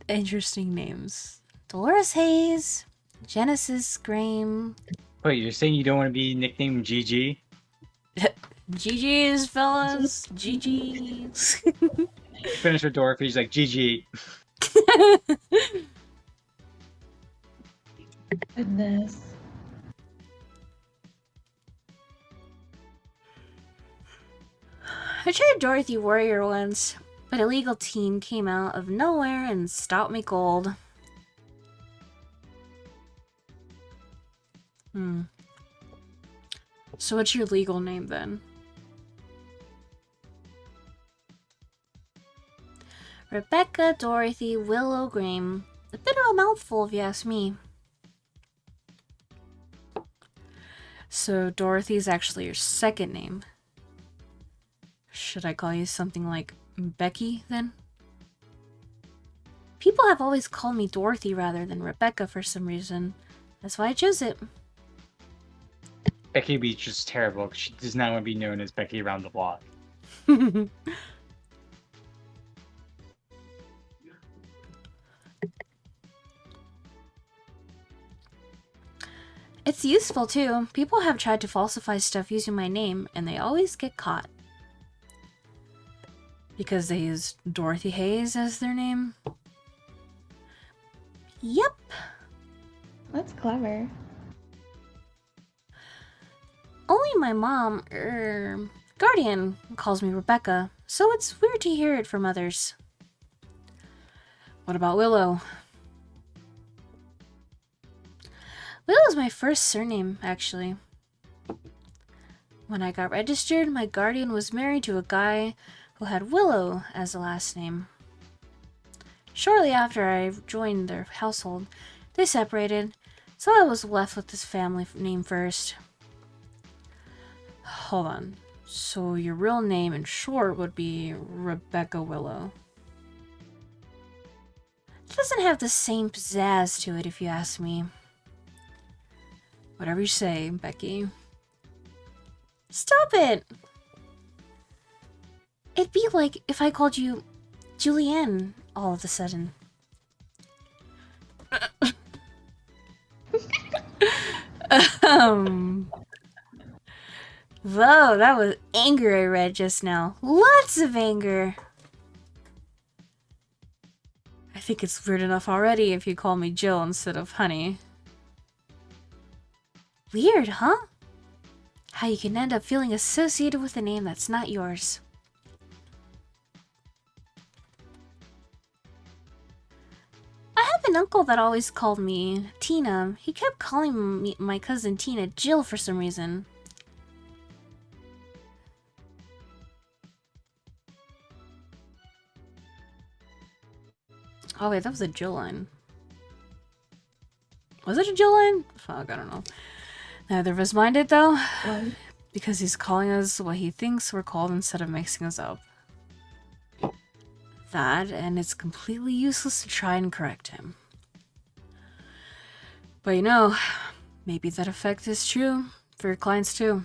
Interesting names. Dolores Hayes, Genesis Graham. Wait, you're saying you don't want to be nicknamed GG? GG's, fellas. GG's. Finish with Dorothy, he's like, GG. Goodness. I tried Dorothy Warrior once, but a legal team came out of nowhere and stopped me cold. So what's your legal name then? Rebecca Dorothy Willow Graham. A bit of a mouthful, if you ask me. So Dorothy's actually your second name. Should I call you something like Becky, then? People have always called me Dorothy rather than Rebecca for some reason. That's why I chose it. Becky Beach is terrible. She does not want to be known as Becky around the block. It's useful, too. People have tried to falsify stuff using my name, and they always get caught. Because they use Dorothy Hayes as their name? Yep. That's clever. Only my mom, guardian, calls me Rebecca, so it's weird to hear it from others. What about Willow? Willow's my first surname, actually. When I got registered, my guardian was married to a guy who had Willow as a last name. Shortly after I joined their household, they separated, so I was left with this family name first. Hold on. So your real name in short would be Rebecca Willow. It doesn't have the same pizzazz to it, if you ask me. Whatever you say, Becky. Stop it! It'd be like if I called you Julianne all of a sudden. Whoa, that was anger I read just now. Lots of anger. I think it's weird enough already if you call me Jill instead of Honey. Weird, huh? How you can end up feeling associated with a name that's not yours. I have an uncle that always called me Tina. He kept calling me, my cousin Tina, Jill for some reason. Oh wait, that was a Jill line. Was it a Jill line? Fuck, I don't know. Neither of us minded though, because he's calling us what he thinks we're called instead of mixing us up. That, and it's completely useless to try and correct him. But you know, maybe that effect is true for your clients too.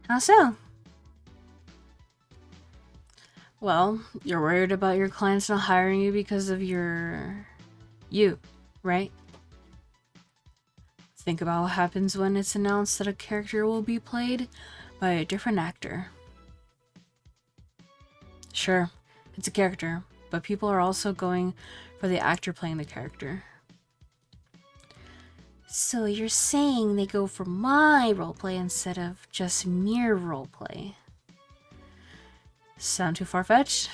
How so? Well, you're worried about your clients not hiring you because of you, right? Think about what happens when it's announced that a character will be played by a different actor. Sure, it's a character, but people are also going for the actor playing the character. So you're saying they go for my roleplay instead of just mere roleplay? Sound too far-fetched?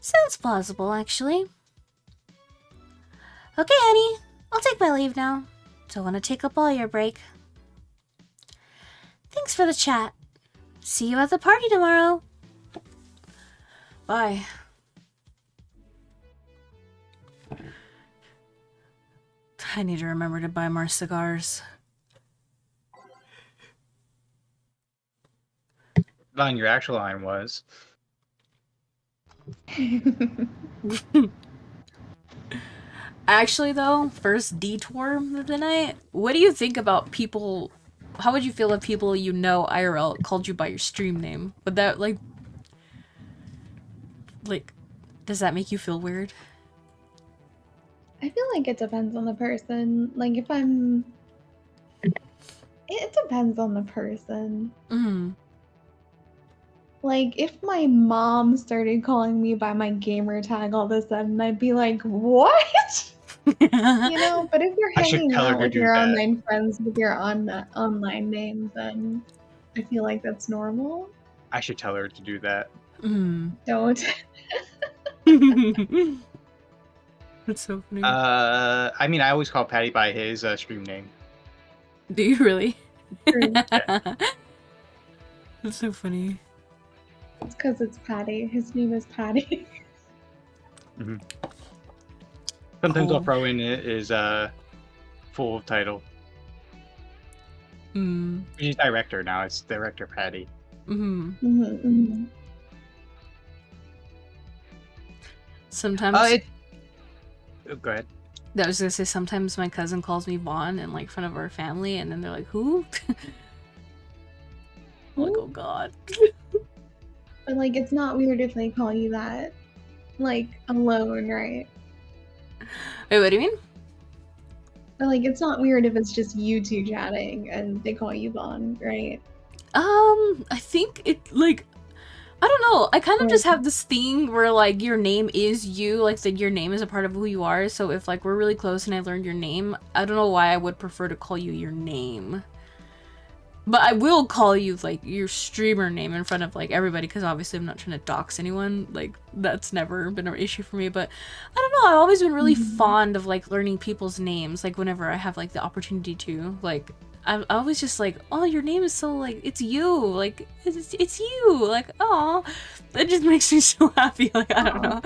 Sounds plausible, actually. Okay, honey. I'll take my leave now. Don't want to take up all your break. Thanks for the chat. See you at the party tomorrow. Bye. I need to remember to buy more cigars. Line, your actual line was. Actually, though, first detour of the night. What do you think about people? How would you feel if people you know IRL called you by your stream name? Would that like, does that make you feel weird? I feel like it depends on the person. Like if it depends on the person. Mm-hmm. Like if my mom started calling me by my gamer tag all of a sudden, I'd be like, what? You know, but if you're hanging out with your online friends with your online name, then I feel like that's normal. I should tell her to do that. Don't. That's so funny. I mean, I always call Patty by his stream name. Do you really? True. That's so funny. It's because it's Patty. His name is Patty. Sometimes I'll Cool. throw in his full title. He's director now. It's Director Patty. Sometimes. Go ahead. I was gonna say, sometimes my cousin calls me Vaughn in like front of our family, and then they're like, "Who?" I'm like, "Oh God." But like, it's not weird if they call you that, like, alone, right? Wait, what do you mean? But like, it's not weird if it's just you two chatting and they call you Vaughn, right? I think it, like, I don't know. I kind of just have this thing where, like, your name is you, like, that your name is a part of who you are. So if, like, we're really close and I learned your name, I don't know why I would prefer to call you your name. But I will call you, like, your streamer name in front of, like, everybody, because obviously I'm not trying to dox anyone. Like, that's never been an issue for me. But I don't know. I've always been really fond of, like, learning people's names, like, whenever I have, like, the opportunity to. Like, I always just like, oh, your name is so, like, it's you. Like, it's you. Like, oh, that just makes me so happy. Like, I don't know.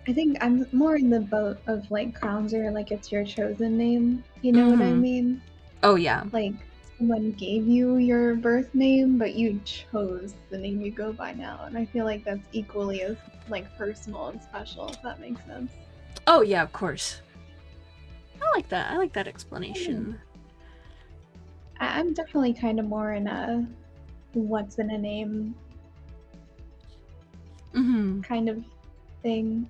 I think I'm more in the boat of like Crownser, like it's your chosen name. You know what I mean? Oh, yeah. Like someone gave you your birth name, but you chose the name you go by now. And I feel like that's equally as like personal and special, if that makes sense. Oh, yeah, of course. I like that. I like that explanation. I'm definitely kind of more in a what's in a name kind of thing.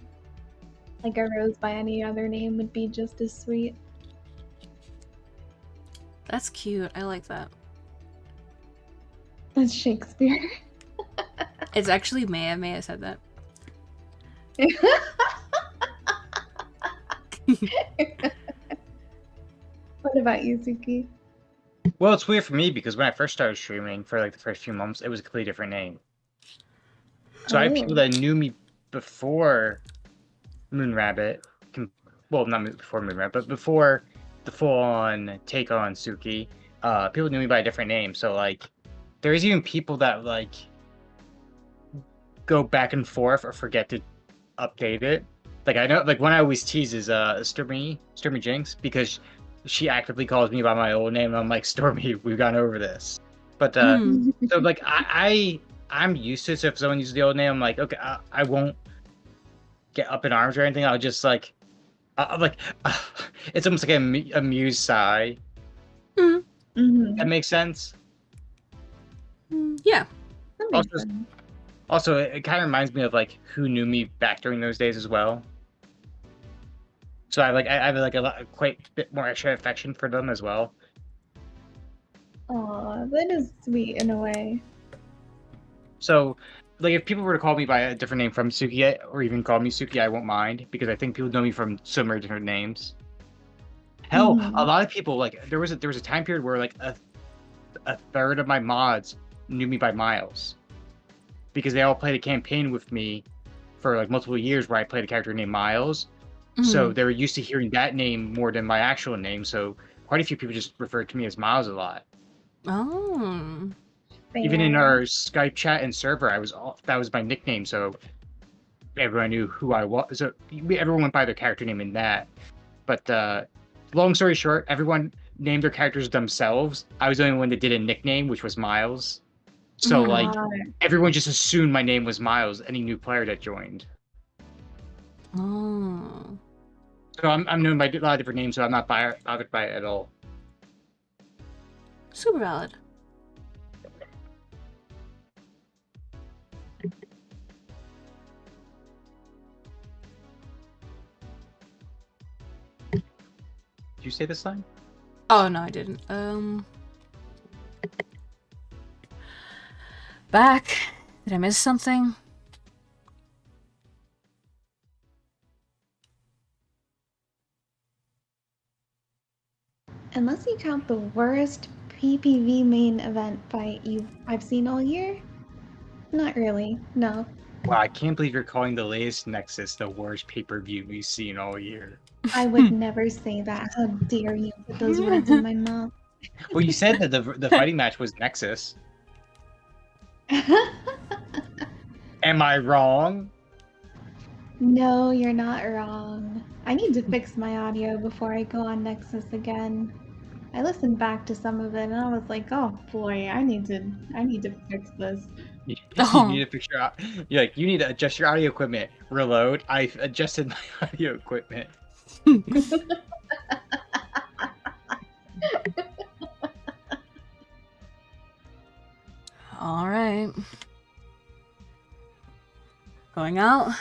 Like a rose by any other name would be just as sweet. That's cute. I like that. That's Shakespeare. It's actually Maya. Maya said that. What about you, Suki? Well, it's weird for me because when I first started streaming for like the first few months, it was a completely different name. So I had people that knew me before Moonrabbit. Well, not before Moonrabbit, but before the full-on take on Suki. People knew me by a different name. So like, there's even people that like go back and forth or forget to update it. Like I know, like one I always tease is Stormy Jinx, because she actively calls me by my old name, and I'm like, Stormy, we've gone over this. But so like I'm used to it. So if someone uses the old name, I'm like, okay, I won't get up in arms or anything. I'll just like, I'm like, it's almost like a amused sigh. That makes sense. Yeah. That makes sense. Also, it kind of reminds me of like who knew me back during those days as well. So I have like quite a bit more extra affection for them as well. Aw, that is sweet in a way. So, like, if people were to call me by a different name from Suki, or even call me Suki, I won't mind, because I think people know me from so many different names. Hell, a lot of people, like, there was a time period where like a third of my mods knew me by Miles, because they all played a campaign with me for like multiple years where I played a character named Miles. So they were used to hearing that name more than my actual name. So quite a few people just referred to me as Miles a lot. Oh. Even in our Skype chat and server, that was my nickname. So everyone knew who I was. So everyone went by their character name in that. But long story short, everyone named their characters themselves. I was the only one that did a nickname, which was Miles. So like everyone just assumed my name was Miles. Any new player that joined. Oh. So I'm known by a lot of different names, so I'm not bothered by it at all. Super valid. Did you say this line? Oh no, I didn't. Back. Did I miss something? Unless you count the worst PPV main event fight I've seen all year? Not really, no. Wow, I can't believe you're calling the latest Nexus the worst pay-per-view we've seen all year. I would never say that. How dare you put those words in my mouth. Well, you said that the fighting match was Nexus. Am I wrong? No, you're not wrong. I need to fix my audio before I go on Nexus again. I listened back to some of it and I was like, oh boy, I need to fix this. You Oh. need to fix your. You're like, you need to adjust your audio equipment. Reload. I adjusted my audio equipment. All right. Going out.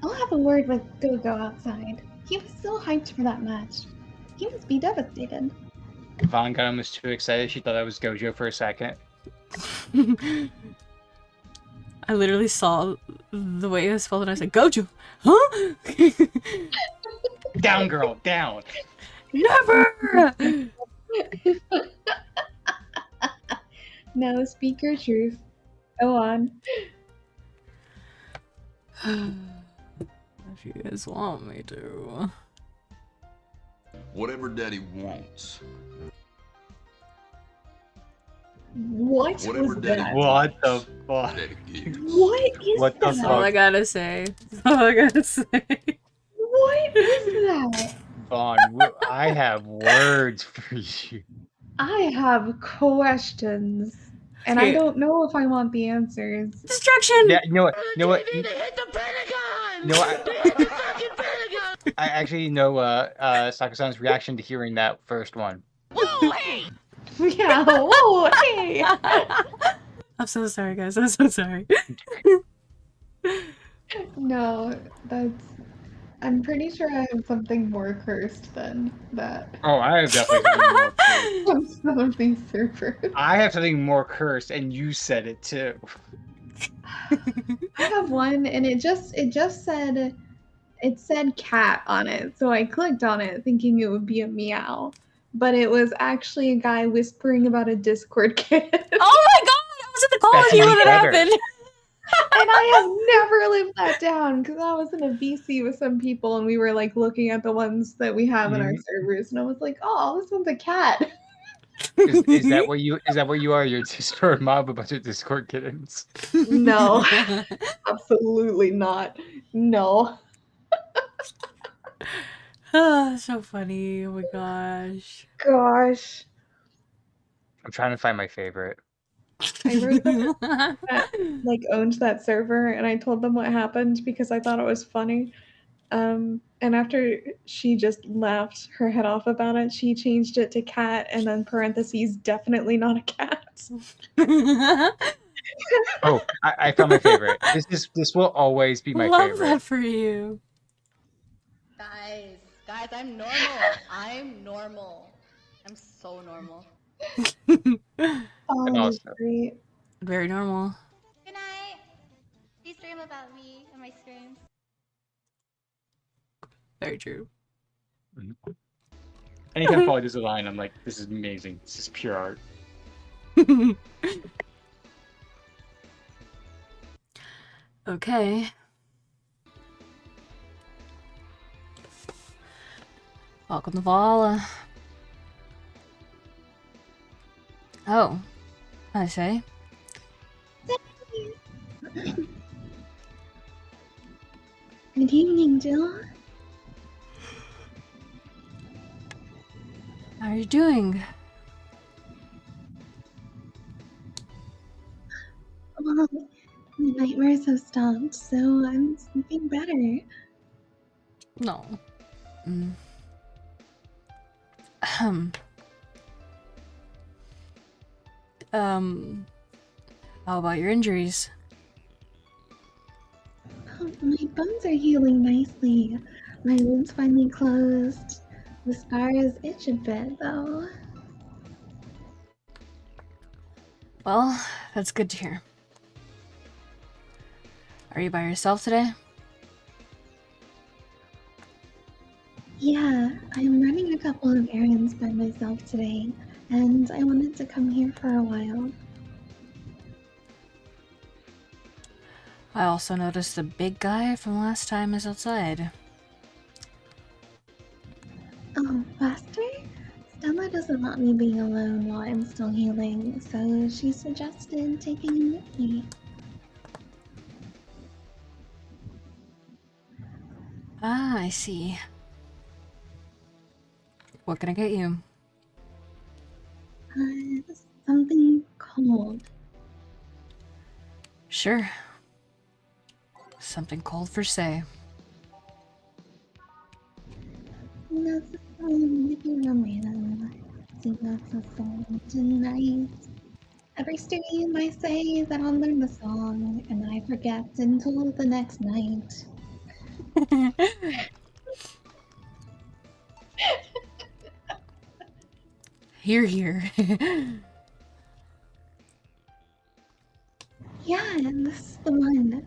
I'll have a word with Go-Go outside. He was so hyped for that match. He must be devastated. Vaughn got almost too excited. She thought I was Gojo for a second. I literally saw the way it was spelled and I said, Gojo! Huh? Down, girl, down. Never! No, speak your truth. Go on. If you guys want me to. Whatever Daddy wants. What Whatever was Daddy that? What the fuck? Daddy gives. What is What the that? That's all I gotta say. That's all I gotta say. What is that? Vaughn, I have words for you. I have questions. And I Okay. don't know if I want the answers. Distraction! Yeah, you know what? You know what? Need to hit the Pentagon! You know what? To hit the fucking Pentagon! I actually know Sakasan's reaction to hearing that first one. Whoa, hey! Yeah, whoa, hey! I'm so sorry, guys. I'm so sorry. No, I'm pretty sure I have something more cursed than that Oh, I have definitely something more cursed. on some of these servers. I have something more cursed, and you said it too. I have one, and it said cat on it, so I clicked on it thinking it would be a meow, but it was actually a guy whispering about a Discord kid. Oh my god! I was at the call That's with you when even it better. happened! And I have never lived that down because I was in a VC with some people and we were like looking at the ones that we have in our servers, and I was like, "Oh, this one's a cat." Is that where you are? Your Discord mob, a bunch of Discord kittens. No, absolutely not. No. Oh, so funny. Oh my gosh. Gosh, I'm trying to find my favorite. I wrote them that like owned that server, and I told them what happened because I thought it was funny. And after she just laughed her head off about it, she changed it to cat and then parentheses, definitely not a cat. Oh, I found my favorite. This will always be my Love favorite. that for you. Guys, I'm normal. I'm normal. I'm so normal. Oh, awesome. great. Very normal. Good night. Please dream about me in my streams. Very true. Anytime Polly does a line, I'm like, this is amazing. This is pure art. Okay. Welcome to Valhalla. Oh, I say. Good evening, Jill. How are you doing? Well, the nightmares have stopped, so I'm sleeping better. No. How about your injuries? Oh, my bones are healing nicely. My wound's finally closed. The scars itch a bit, though. Well, that's good to hear. Are you by yourself today? Yeah, I'm running a couple of errands by myself today, and I wanted to come here for a while. I also noticed the big guy from last time is outside. Oh, Buster? Stella doesn't want me being alone while I'm still healing, so she suggested taking him with me. Ah, I see. What can I get you? Something cold. Sure. Something cold for say. That's a song if you remember. Sing that's a song tonight. Every stream I say that I'll learn the song, and I forget until the next night. Here. Yeah, this is the one.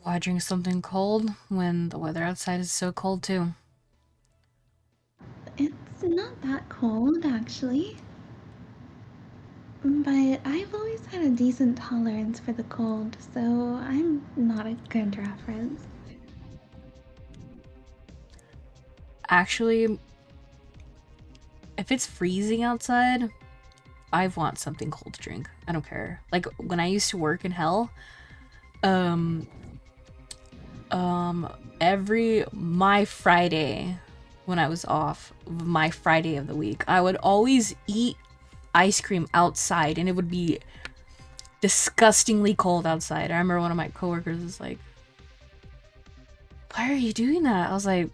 Why drink something cold when the weather outside is so cold too? It's not that cold, actually. But I've always had a decent tolerance for the cold, so I'm not a good reference. Actually, if it's freezing outside, I want something cold to drink. I don't care. Like when I used to work in hell, every my Friday when I was off, my Friday of the week, I would always eat ice cream outside and it would be disgustingly cold outside. I remember one of my coworkers was like, "Why are you doing that?" I was like,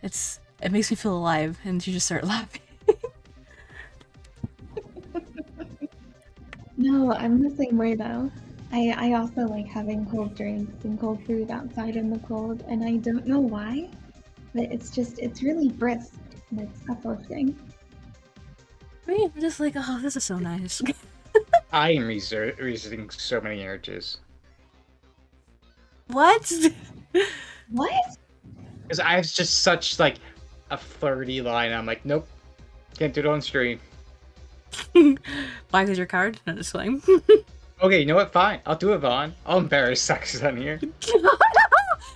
it makes me feel alive, and she just started laughing. No, I'm the same way though. I also like having cold drinks and cold food outside in the cold, and I don't know why, but it's really brisk and it's uplifting. Me, I'm just like, oh, this is so nice. I am resisting so many urges. What? What? Because I have just such like a flirty line. I'm like, nope, can't do it on stream. Why? Because you're a coward? No, just kidding. Okay, you know what? Fine, I'll do it, Vaughn. I'll embarrass sexism here.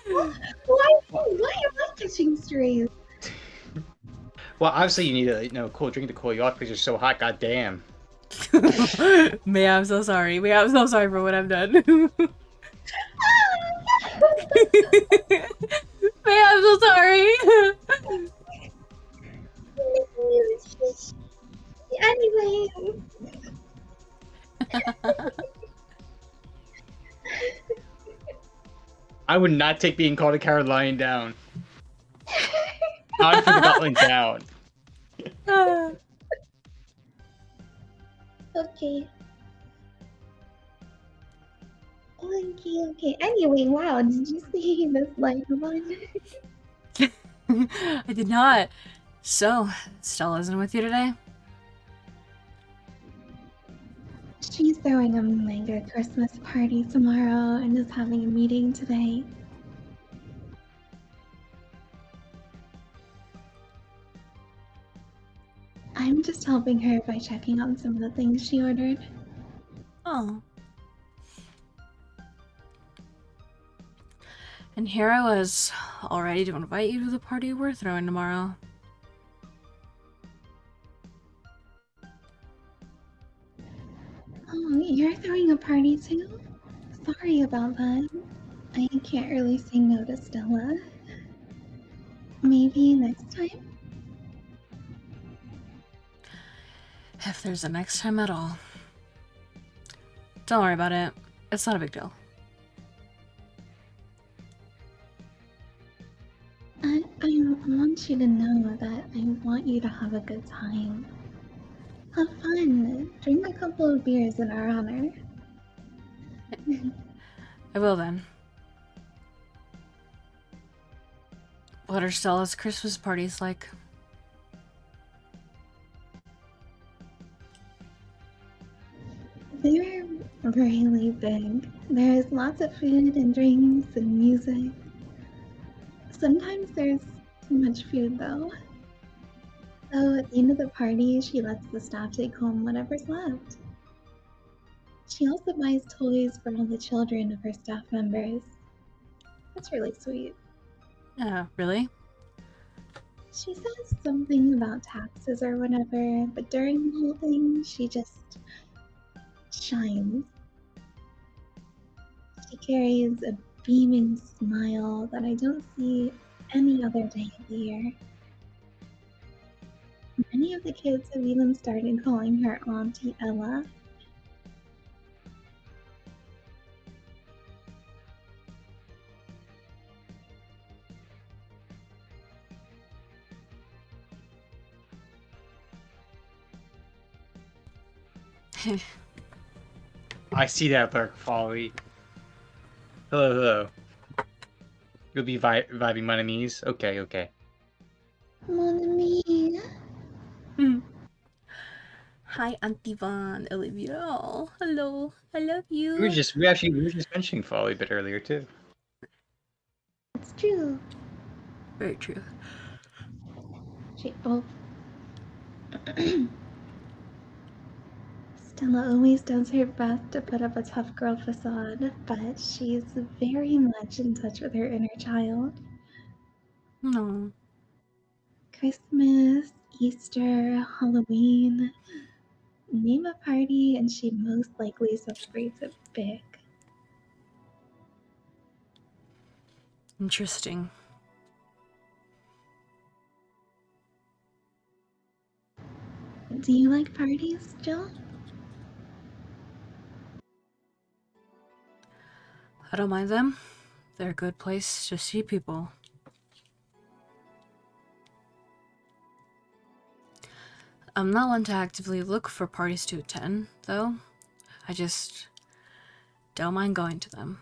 Why am I catching strays? Well, obviously you need a cool drink to cool you off because you're so hot. Goddamn. May, I'm so sorry. May, I'm so sorry for what I've done. May, I'm so sorry. Anyway. I would not take being called a coward lying down. I'm for the Gotland down. Okay. Okay. Anyway, wow, did you see this light one? I did not. So, Stella isn't with you today? She's throwing a mega Christmas party tomorrow and is having a meeting today. I'm just helping her by checking on some of the things she ordered. Oh. And here I was, all ready to invite you to the party we're throwing tomorrow. Oh, you're throwing a party too? Sorry about that. I can't really say no to Stella. Maybe next time? If there's a next time at all. Don't worry about it. It's not a big deal. I want you to know that I want you to have a good time. Have fun. Drink a couple of beers in our honor. I will then. What are Stella's Christmas parties like? They're really big. There's lots of food and drinks and music. Sometimes there's too much food though. So at the end of the party, she lets the staff take home whatever's left. She also buys toys for all the children of her staff members. That's really sweet. Really? She says something about taxes or whatever, but during the whole thing, she just shines. She carries a beaming smile that I don't see any other day of the year. Many of the kids have even started calling her Auntie Ella. I see that dark folly. Hello, hello. You'll be vibing my enemies? Okay, okay. Mon ami. Hi, Auntie Von Olivia. Oh, hello. I love you. We were just mentioning folly a bit earlier too. It's true. Very true. Stella always does her best to put up a tough girl facade, but she's very much in touch with her inner child. No. Christmas, Easter, Halloween. Name a party and she most likely celebrates it big. Interesting. Do you like parties, Jill? I don't mind them. They're a good place to see people. I'm not one to actively look for parties to attend, though. I just don't mind going to them.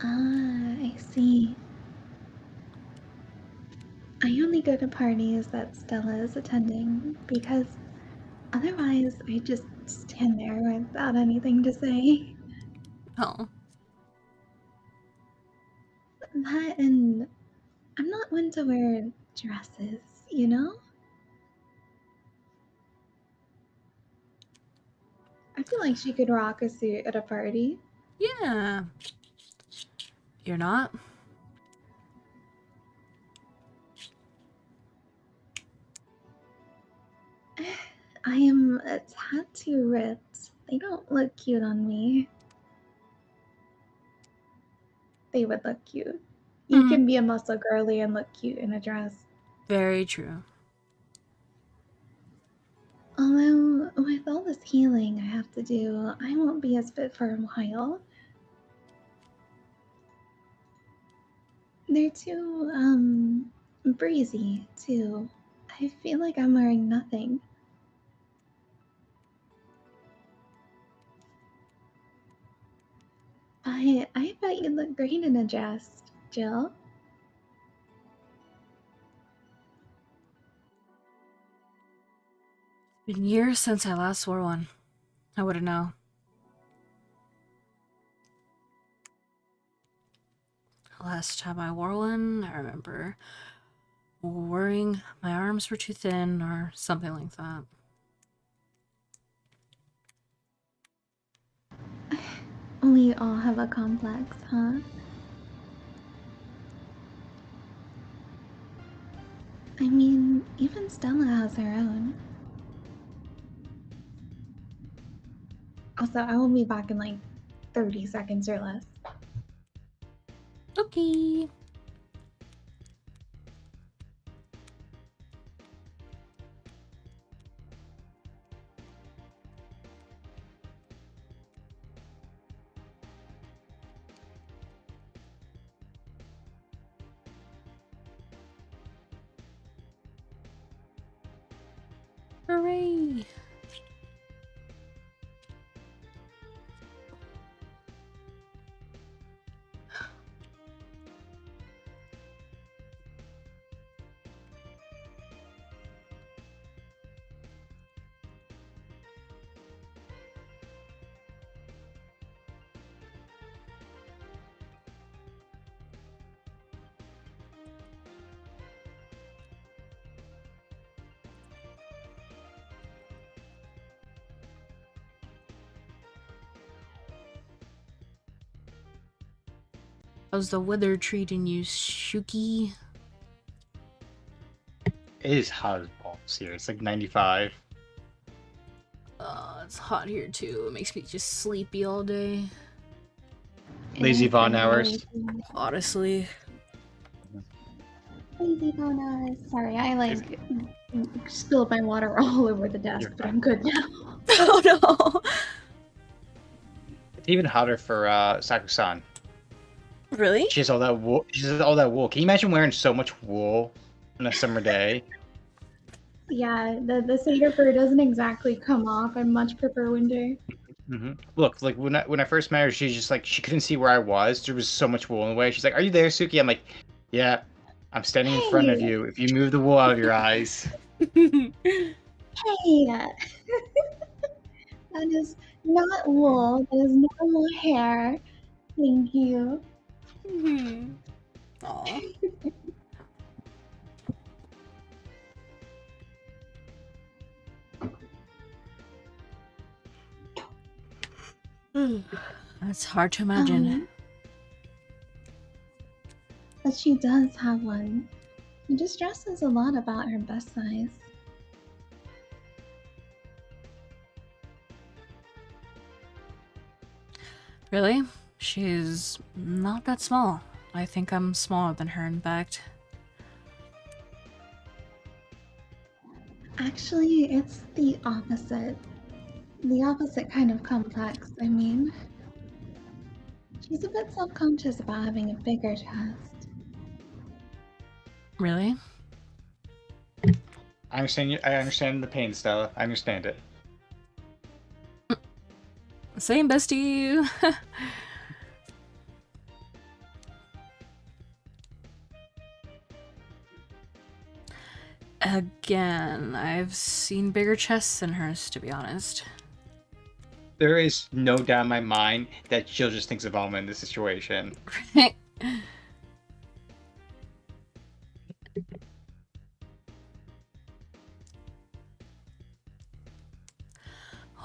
Ah, I see. I only go to parties that Stella is attending because otherwise I just stand there without anything to say. Oh. That and I'm not one to wear dresses, you know? I feel like she could rock a suit at a party. Yeah. You're not? I am a tad too ripped. They don't look cute on me. They would look cute. You can be a muscle girly and look cute in a dress. Very true. Although, with all this healing I have to do, I won't be as fit for a while. They're too, breezy, too. I feel like I'm wearing nothing. I bet you look great in a dress, Jill. Been years since I last wore one. I wouldn't know. Last time I wore one, I remember worrying my arms were too thin or something like that. We all have a complex, huh? I mean, even Stella has her own. Also, I will be back in like 30 seconds or less. Okay. Hooray! How's the weather treating you, Shuki? It is hot as balls here. It's like 95. It's hot here too. It makes me just sleepy all day. Lazy Vaughn hours. Honestly. Lazy bonus. Sorry, I like spilled my water all over the desk, but I'm good now. Oh no! It's even hotter for Saku-san. Really? She has all that wool. She has all that wool. Can you imagine wearing so much wool on a summer day? Yeah, the Seder fur doesn't exactly come off. I much prefer winter. Look, like when I first met her, she's just like she couldn't see where I was. There was so much wool in the way. She's like, "Are you there, Suki?" I'm like, "Yeah, I'm standing in front of Hey. you. If you move the wool out of your eyes." Hey, that is not wool. That is normal hair. Thank you. Aw. That's hard to imagine. But she does have one. She just stresses a lot about her bust size. Really? She's not that small. I think I'm smaller than her, in fact. Actually, it's the opposite. The opposite kind of complex, I mean. She's a bit self-conscious about having a bigger chest. Really? I understand you. I understand the pain, Stella. I understand it. Same, bestie! Again, I've seen bigger chests than hers, to be honest. There is no doubt in my mind that Jill just thinks of Alma in this situation.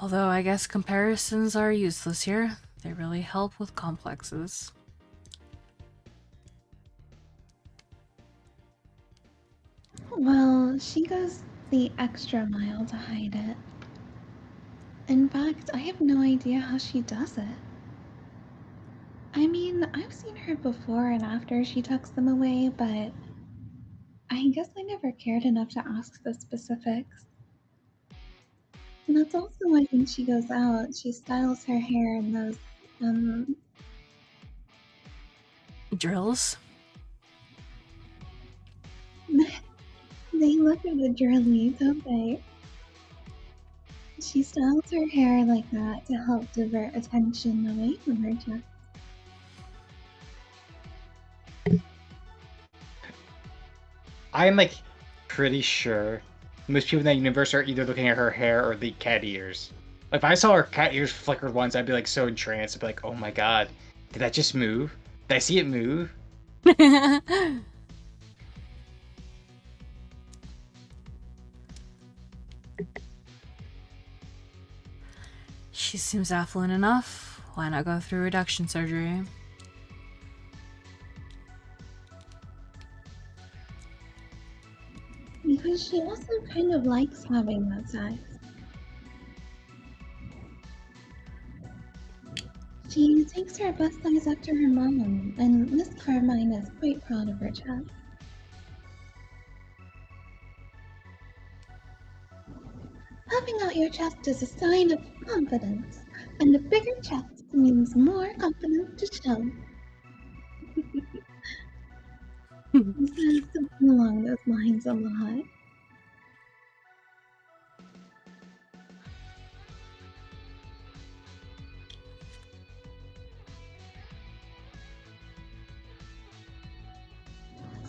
Although I guess comparisons are useless here. They really help with complexes. Well, she goes the extra mile to hide it. In fact, I have no idea how she does it. I mean, I've seen her before and after she tucks them away, but I guess I never cared enough to ask the specifics. And that's also why when she goes out, she styles her hair in those, Drills? they look a bit drilly, don't they? She styles her hair like that to help divert attention away from her chest. I'm like pretty sure most people in that universe are either looking at her hair or the cat ears. Like, if I saw her cat ears flickered once, I'd be like so entranced. I'd be like, "Oh my god, did that just move? Did I see it move?" She seems affluent enough. Why not go through reduction surgery? Because she also kind of likes having that sex. She takes her bust size after her mom, and Miss Carmine is quite proud of her chest. Puffing out your chest is a sign of confidence, and a bigger chest means more confidence to show. He says something along those lines a lot.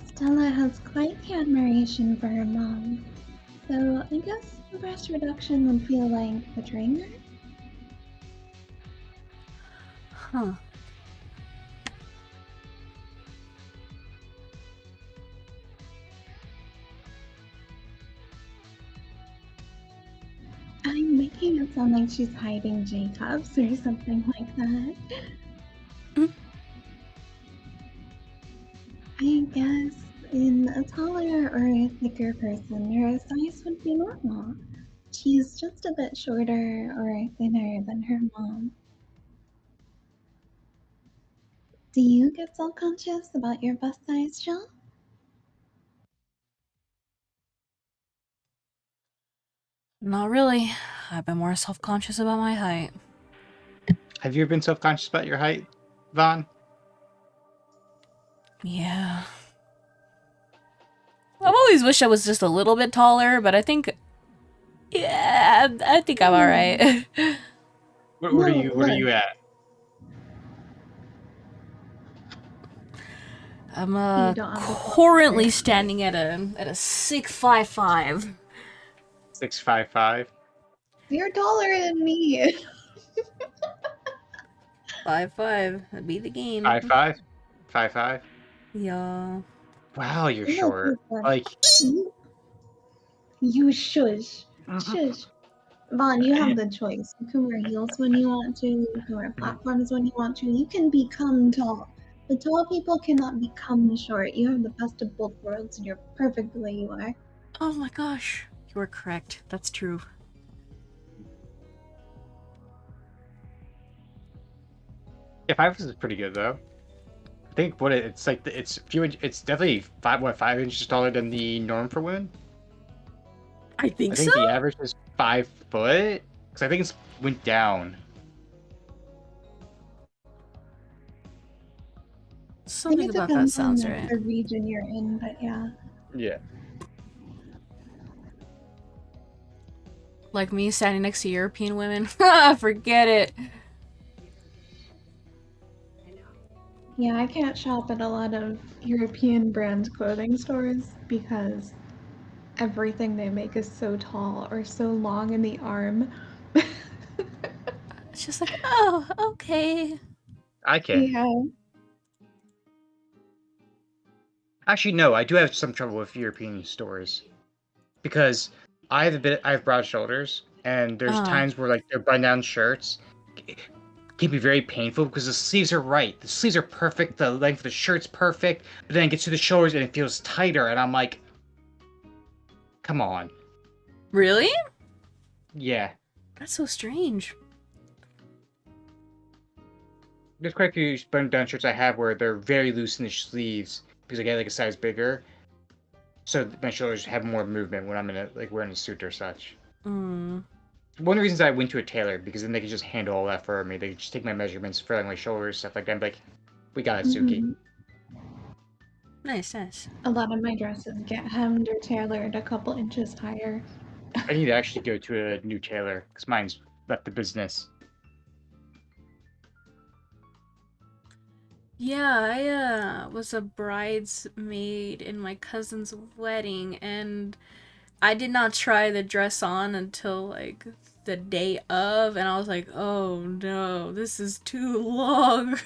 Stella has quite the admiration for her mom, so I guess breast reduction would feel like betraying her? Huh. I'm making it sound like she's hiding Jacobs or something like that. I guess in a taller or a thicker person, her size would be normal. She's just a bit shorter or thinner than her mom. Do you get self-conscious about your bust size, Jill? Not really. I've been more self-conscious about my height. Have you ever been self-conscious about your height, Vaughn? Yeah. I've always wished I was just a little bit taller, but I think... Yeah, I think I'm alright. What No, are you? What are look. you at? I'm You don't have the currently standing at a 6'5". 6'5". You're taller than me. 5'5". That'd be the game. 5'5". 5'5". Yeah. Wow, you're Look, short. look. Like, You shush. Shush. Vaughn, you have the choice. You can wear heels when you want to. You can wear platforms when you want to. You can become tall. The tall people cannot become short. You have the best of both worlds, and you're perfect the way you are. Oh my gosh. You are correct. That's true. yeah, 5 is pretty good though. I think it's like it's it's definitely 5 inches taller than the norm for women. I think I think so? the average is 5 foot because I think it's went down. I Something think it about that depends on sounds right. the region you're in, but yeah. Yeah. Like me standing next to European women? Forget it. Yeah, I can't shop at a lot of European brand clothing stores because everything they make is so tall or so long in the arm. It's just like, oh, okay. I can. Yeah. Actually, no, I do have some trouble with European stores because I have broad shoulders, and there's times where like their button-down shirts can be very painful because the sleeves are right. The sleeves are perfect, the length of the shirt's perfect, but then it gets to the shoulders and it feels tighter, and I'm like, come on. Really? Yeah. That's so strange. There's quite a few button-down shirts I have where they're very loose in the sleeves because I get like a size bigger. So my shoulders have more movement when I'm wearing a suit or such. Mm. One of the reasons I went to a tailor because then they could just handle all that for me. They could just take my measurements for like my shoulders, stuff like that. And be like, we got it, Suki. Mhm. Nice, nice. A lot of my dresses get hemmed or tailored a couple inches higher. I need to actually go to a new tailor because mine's left the business. Yeah, I was a bridesmaid in my cousin's wedding, and I did not try the dress on until like the day of, and I was like, oh no, this is too long.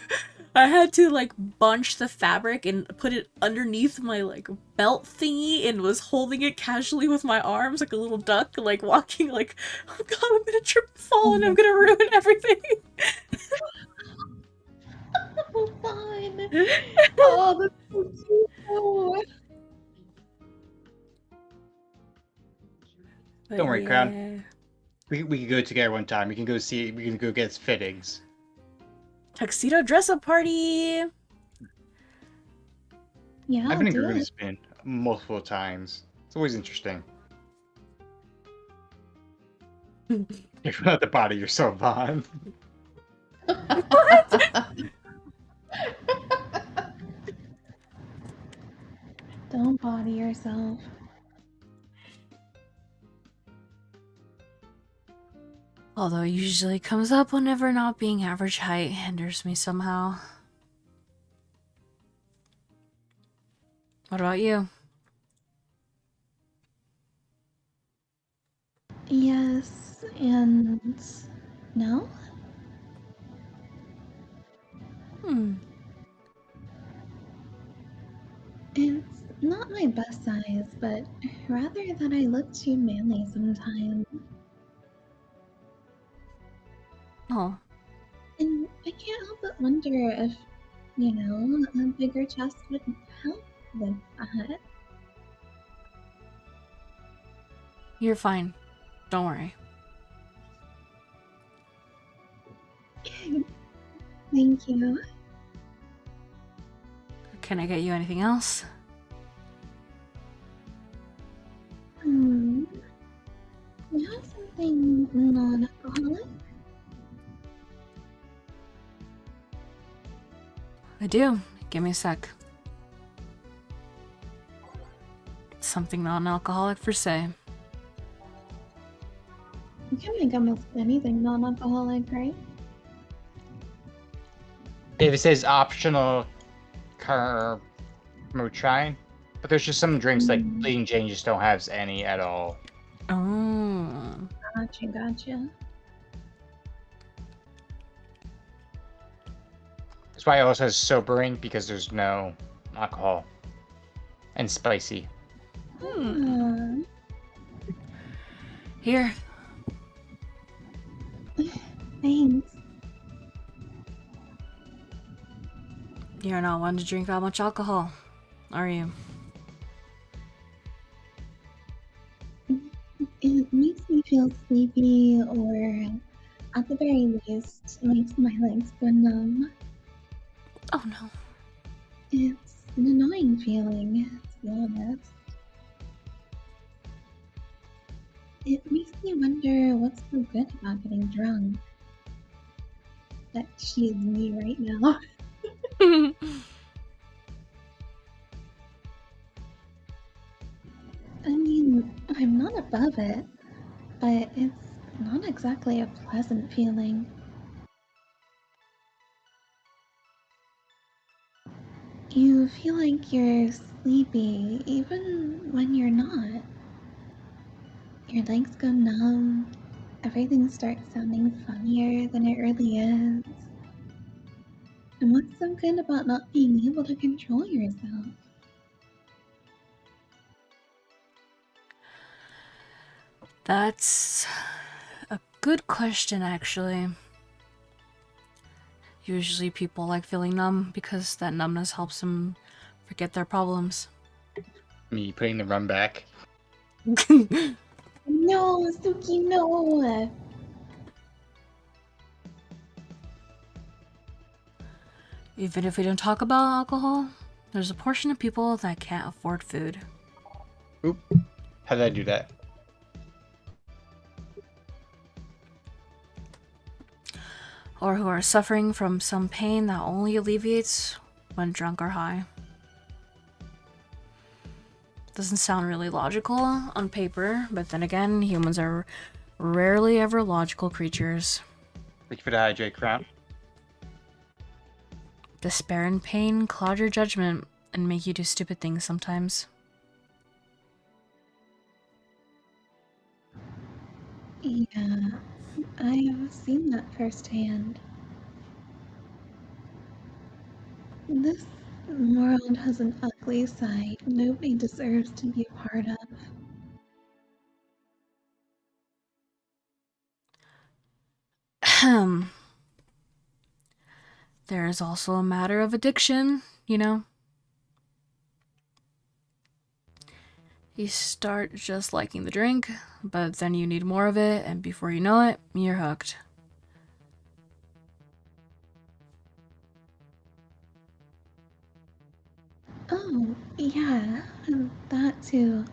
I had to like bunch the fabric and put it underneath my like belt thingy and was holding it casually with my arms like a little duck, like walking like, oh god, I'm gonna trip and fall and I'm gonna ruin everything. Oh, fun! Oh, that's so cute! But Don't worry, yeah. Crown. We can go together one time. We can go get fittings. Tuxedo dress-up party! Yeah, I've been do to it. Spin multiple times. It's always interesting. If not the body, you're so Vaughn. Don't body yourself. Although it usually comes up whenever not being average height hinders me somehow. What about you? Yes, and no? It's not my best size, but rather that I look too manly sometimes. Oh. And I can't help but wonder if a bigger chest wouldn't help with that. You're fine. Don't worry. Thank you. Can I get you anything else? You have something non-alcoholic? I do. Give me a sec. Something non-alcoholic for say. You can make almost anything non-alcoholic, right? If it says optional carb moonshine, but there's just some drinks like Bleeding Jane just don't have any at all. Oh. Gotcha. That's why it also has sobering, because there's no alcohol. And spicy. Here. Thanks. You're not one to drink that much alcohol, are you? It makes me feel sleepy, or at the very least, makes my legs go numb. Oh no. It's an annoying feeling, to be honest. It makes me wonder what's so good about getting drunk. That she's me right now. I mean, I'm not above it, but it's not exactly a pleasant feeling. You feel like you're sleepy even when you're not. Your legs go numb, everything starts sounding funnier than it really is. And what's so good about not being able to control yourself? That's a good question, actually. Usually people like feeling numb because that numbness helps them forget their problems. Me putting the rum back. No, Suki, no! Even if we don't talk about alcohol, there's a portion of people that can't afford food. Oop. How did I do that? Or who are suffering from some pain that only alleviates when drunk or high. Doesn't sound really logical on paper, but then again, humans are rarely ever logical creatures. Thank you for the hydrate, Crown. Despair and pain cloud your judgment and make you do stupid things sometimes. Yeah, I've seen that firsthand. This world has an ugly side nobody deserves to be a part of. There is also a matter of addiction, you know? You start just liking the drink, but then you need more of it, and before you know it, you're hooked. Oh, yeah, that too.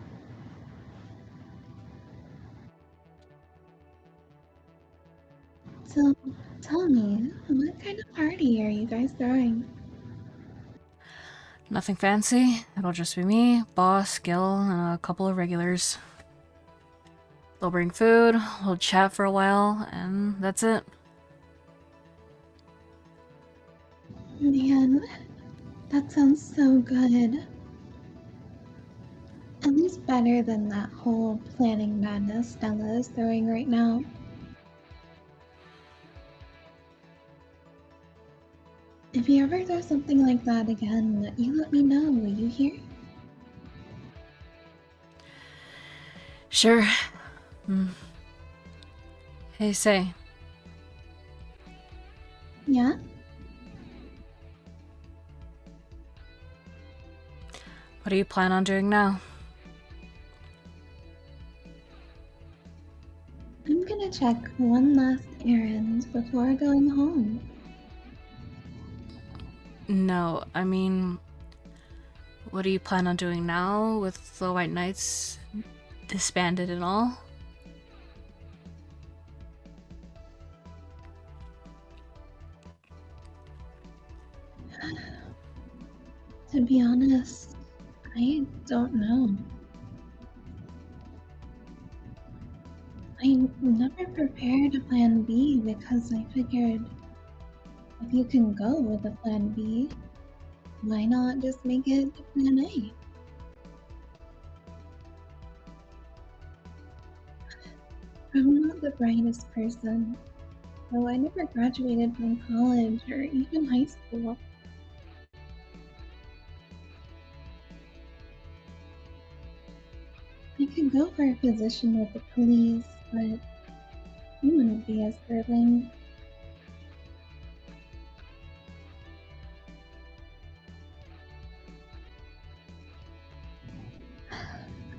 So, tell me, what kind of party are you guys throwing? Nothing fancy, it'll just be me, Boss, Gil, and a couple of regulars. They'll bring food, we'll chat for a while, and that's it. Man, that sounds so good. At least better than that whole planning madness Stella is throwing right now. If you ever throw something like that again, you let me know, will you hear? Sure. Hey, say, Yeah? What do you plan on doing now? I'm gonna check one last errand before going home. No, I mean, what do you plan on doing now with the White Knights disbanded and all? To be honest, I don't know. I never prepared a plan B because I figured if you can go with a plan B, why not just make it a plan A? I'm not the brightest person, so I never graduated from college or even high school. I could go for a position with the police, but you wouldn't be as thrilling.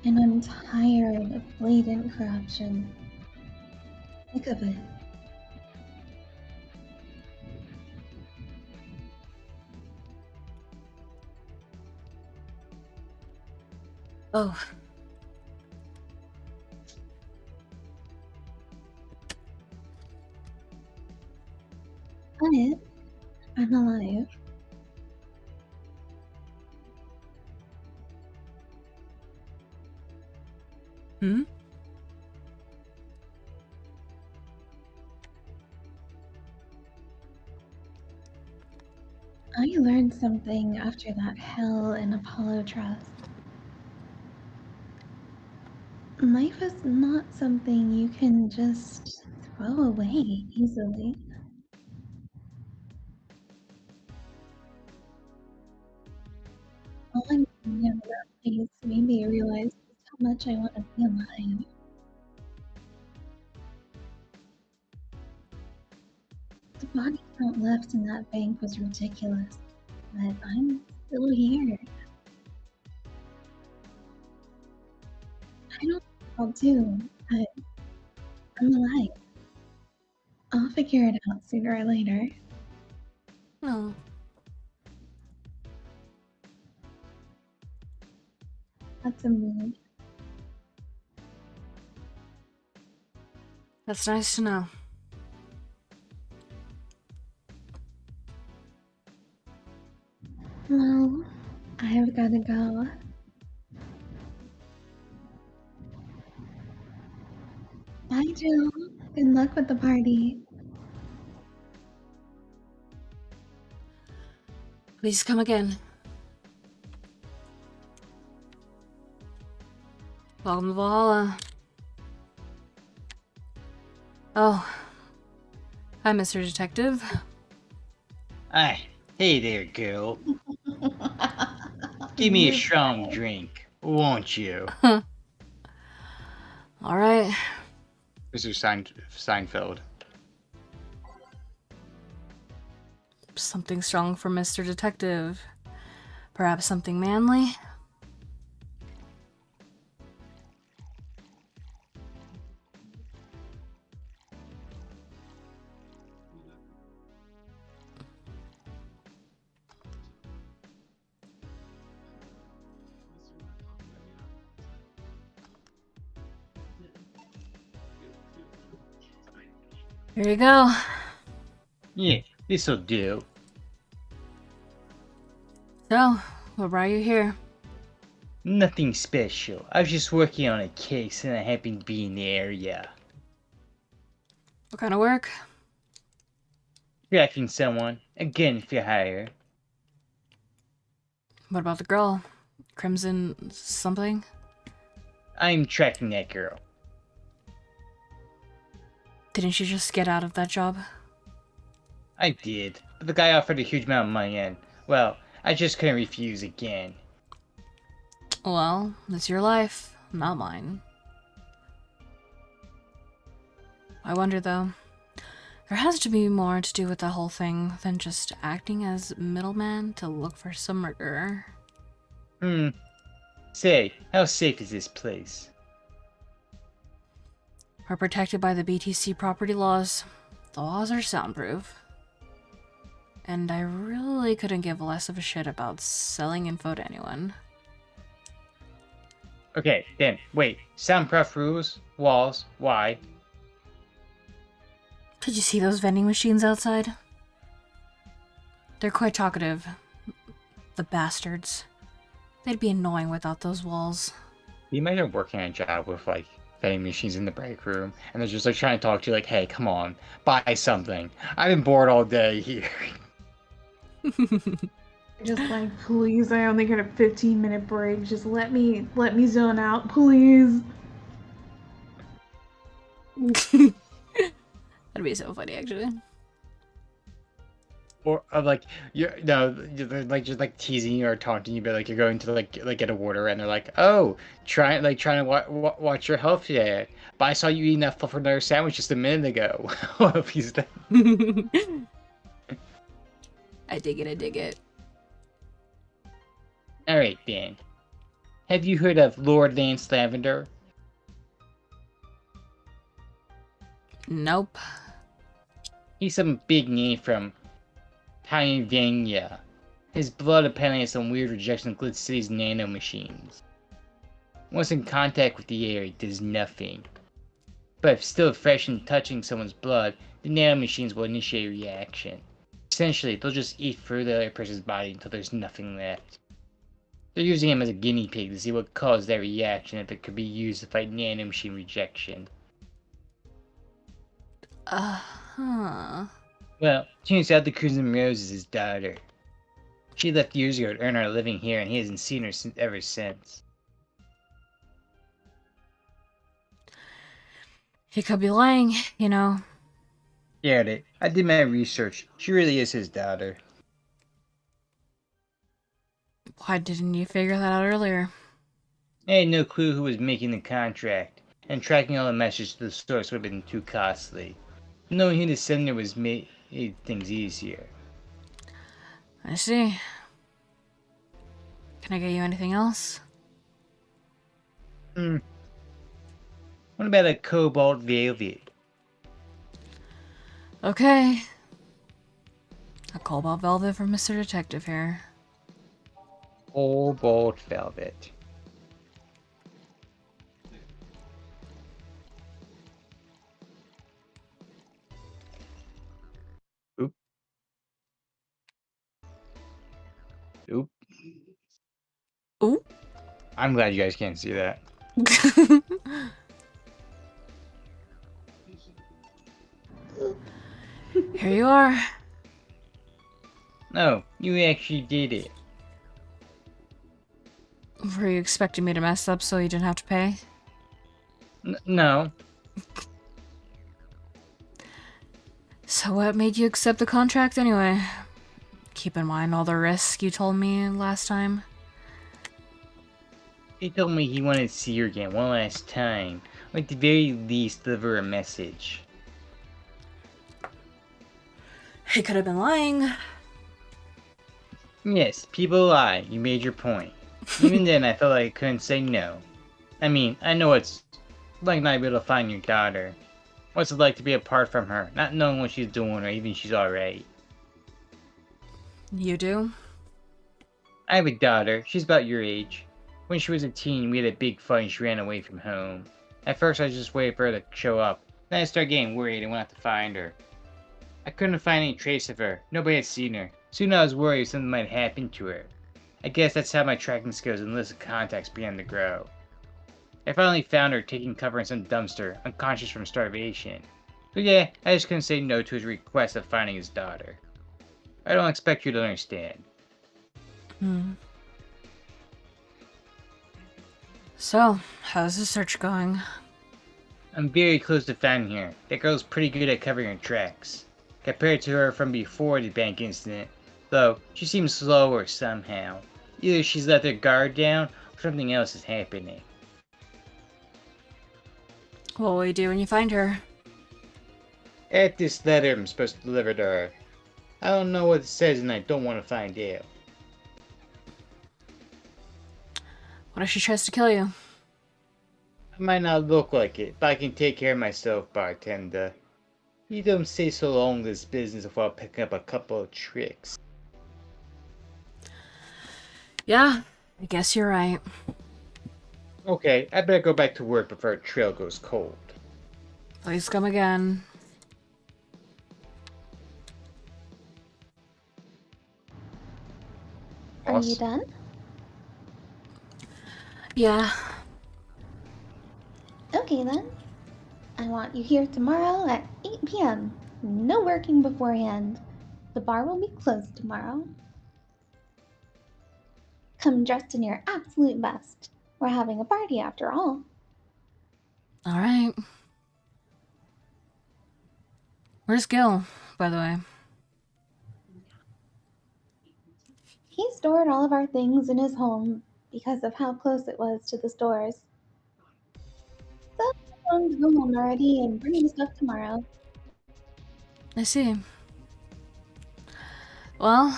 And I'm tired of blatant corruption. Sick of it. Oh, But I'm alive. hmm? I learned something after that hell in Apollo Trust. Life is not something you can just throw away easily. Falling down in that place made me realize just how much I want to be alive. The body count left in that bank was ridiculous, but I'm still here. I don't know what I'll do, but I'm alive. I'll figure it out sooner or later. No. That's a mood. That's nice to know. Well, I've gotta go. Bye, Jill. Good luck with the party. Please come again. Welcome to Valhalla. Oh. Hi, Mr. Detective. Hey there, girl. Give me a strong drink, won't you? Alright. Mr. Seinfeld. Something strong for Mr. Detective. Perhaps something manly? Here you go. Yeah, this'll do. So, what brought you here? Nothing special. I was just working on a case and I happened to be in the area. What kind of work? Tracking someone, again for hire. What about the girl? Crimson something? I'm tracking that girl. Didn't you just get out of that job? I did, but the guy offered a huge amount of money and, well, I just couldn't refuse again. Well, it's your life, not mine. I wonder though, there has to be more to do with the whole thing than just acting as middleman to look for some murderer. Say, how safe is this place? We're protected by the BTC property laws. The laws are soundproof. And I really couldn't give less of a shit about selling info to anyone. Okay, then, wait. Soundproof rules? Walls? Why? Did you see those vending machines outside? They're quite talkative. The bastards. They'd be annoying without those walls. You might have working a job with, like, vending machines in the break room, and they're just, like, trying to talk to you, like, hey, come on, buy something. I've been bored all day here. Just like, please, I only get a 15-minute break. Just let me zone out, please. That'd be so funny, actually. Or like you're like just like teasing you or taunting you, but like you're going to like get a water, and they're like, oh, trying to watch your health there. But I saw you eating that fluffernutter sandwich just a minute ago. What if he's dead? I dig it, I dig it. All right, then. Have you heard of Lord Lance Lavender? Nope. He's some big name from Pennsylvania. His blood apparently has some weird rejection of Glitch City's nano machines. Once in contact with the air, it does nothing. But if still fresh and touching someone's blood, the nano machines will initiate a reaction. Essentially, they'll just eat through the other person's body until there's nothing left. They're using him as a guinea pig to see what caused that reaction if it could be used to fight nano machine rejection. Uh-huh. Well, turns out the Crimson Rose is his daughter. She left years ago to earn her living here, and he hasn't seen her ever since. He could be lying, you know. Get it. I did my research. She really is his daughter. Why didn't you figure that out earlier? I had no clue who was making the contract, and tracking all the messages to the source would have been too costly. Knowing who the sender was made things easier. I see. Can I get you anything else? What about a cobalt velvet? Okay. A cobalt velvet from Mr. Detective here. Cobalt velvet. Oop. Oop. Ooh. I'm glad you guys can't see that. Here you are. No, you actually did it. Were you expecting me to mess up so you didn't have to pay? No. So what made you accept the contract anyway? Keep in mind all the risks you told me last time. He told me he wanted to see her again one last time. Or at the very least, deliver a message. He could have been lying. Yes, people lie. You made your point. Even then, I felt like I couldn't say no. I mean, I know it's like not being able to find your daughter. What's it like to be apart from her, not knowing what she's doing or even if she's alright? You do? I have a daughter. She's about your age. When she was a teen, we had a big fight and she ran away from home. At first, I just waited for her to show up. Then I started getting worried and went out to find her. I couldn't find any trace of her. Nobody had seen her. Soon I was worried something might happen to her. I guess that's how my tracking skills and list of contacts began to grow. I finally found her taking cover in some dumpster, unconscious from starvation. So yeah, I just couldn't say no to his request of finding his daughter. I don't expect you to understand. So, how's the search going? I'm very close to finding her. That girl's pretty good at covering her tracks. Compared to her from before the bank incident, though, she seems slower somehow. Either she's let her guard down, or something else is happening. What will you do when you find her? At this letter I'm supposed to deliver to her. I don't know what it says and I don't want to find out. What if she tries to kill you? I might not look like it, but I can take care of myself, bartender. You don't stay so long in this business without picking up a couple of tricks. Yeah, I guess you're right. Okay, I better go back to work before a trail goes cold. Please come again. Are you Boss? done? Yeah. Okay then. I want you here tomorrow at 8 p.m. No working beforehand. The bar will be closed tomorrow. Come dressed in your absolute best. We're having a party after all. All right. Where's Gil, by the way? He stored all of our things in his home because of how close it was to the stores. So I'm going to go home already and bring the stuff tomorrow. I see. Well,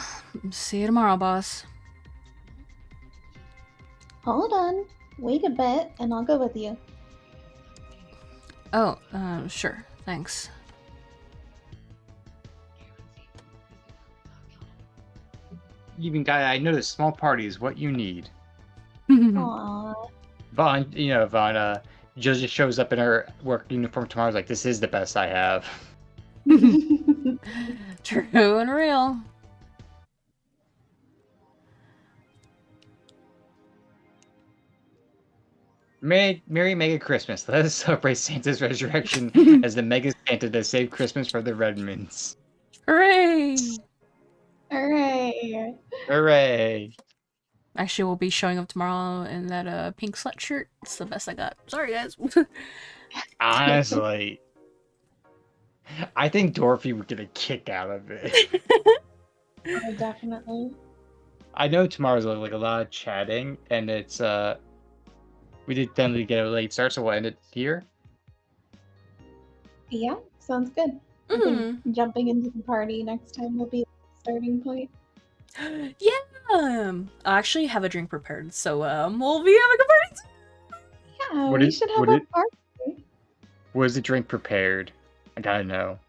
see you tomorrow, boss. Hold on. Wait a bit and I'll go with you. Oh, sure. Thanks. Even guy, I know this small party is what you need. Aww. Vaughn, Jill just shows up in her work uniform tomorrow. Like, this is the best I have. True and real. Merry Mega Christmas. Let us celebrate Santa's resurrection as the Mega Santa that saved Christmas for the Redmonds. Hooray! Hooray. Hooray! Actually, we'll be showing up tomorrow in that pink sweatshirt. It's the best I got. Sorry, guys. Honestly, I think Dorothy would get a kick out of it. Oh, definitely. I know tomorrow's like a lot of chatting, and it's we did tend to get a late start, so we'll end it here. Yeah, sounds good. I think jumping into the party next time will be the starting point. Yeah. I actually have a drink prepared, so we'll be having a party. Yeah, What we is- should have what a is- party. Was the drink prepared? I gotta know.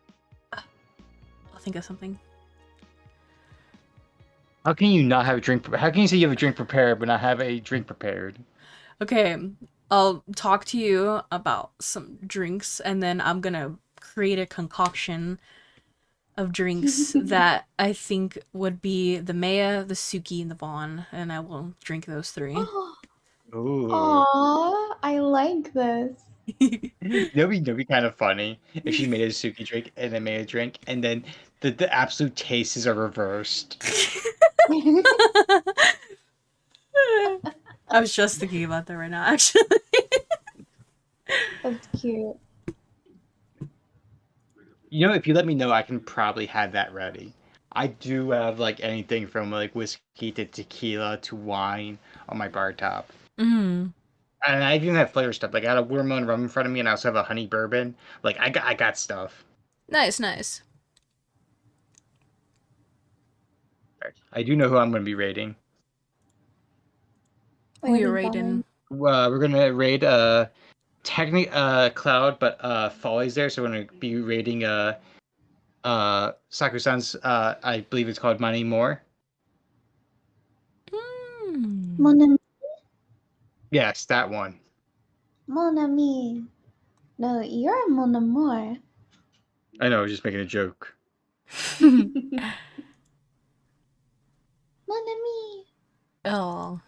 I'll think of something. How can you not have a drink? How can you say you have a drink prepared but not have a drink prepared? Okay, I'll talk to you about some drinks, and then I'm gonna create a concoction of drinks that I think would be the Maya, the Suki, and the Vaughn, and I will drink those three. Ooh. Aww, I like this. That'd be kind of funny if she made a Suki drink and then made a drink, and then the absolute tastes are reversed. I was just thinking about that right now, actually. That's cute. You know, if you let me know, I can probably have that ready. I do have like anything from like whiskey to tequila to wine on my bar top. Mm. And I even have flavor stuff. Like I got a watermelon rum in front of me, and I also have a honey bourbon. Like I got stuff. Nice, nice. I do know who I'm going to be raiding. Who you raiding? We're gonna raid Cloud, but Folly's there, so we're gonna be raiding Sakusan's I believe it's called Money More. Mon ami. Yes, that one. Mon ami. No, you're mon amour. I know, I was just making a joke. Mon ami. Oh.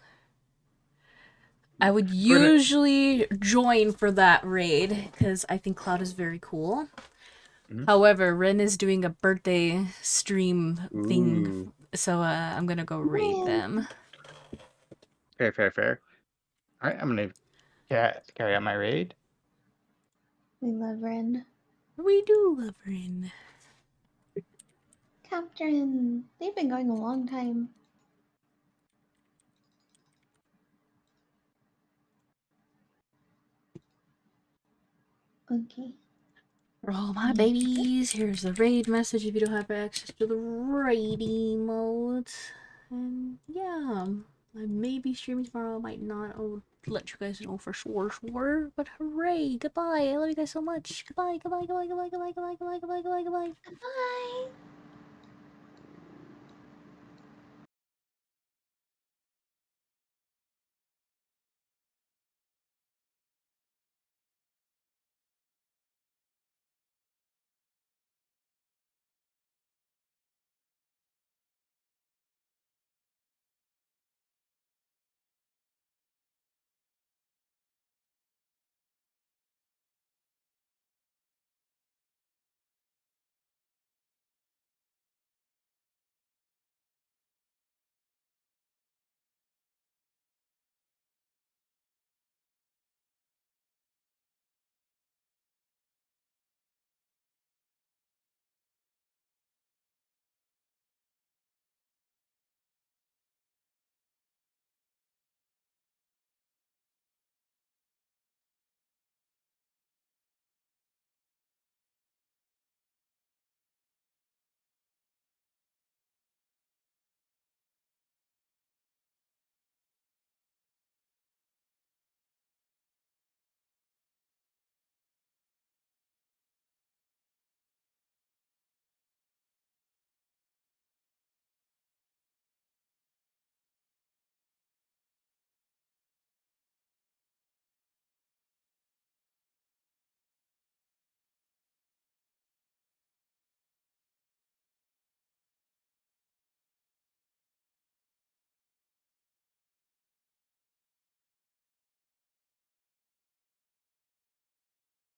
I would usually join for that raid, because I think Cloud is very cool. Mhm. However, Ren is doing a birthday stream thing, Ooh. so I'm gonna go raid them. Fair. Alright, I'm gonna carry out my raid. We love Ren. We do love Ren. Captain. They've been going a long time. Okay. Roll my babies. Here's the raid message if you don't have access to the raid emotes. And yeah. I may be streaming tomorrow, I might not. I'll let you guys know for sure. But hooray! Goodbye. I love you guys so much. Goodbye. Bye.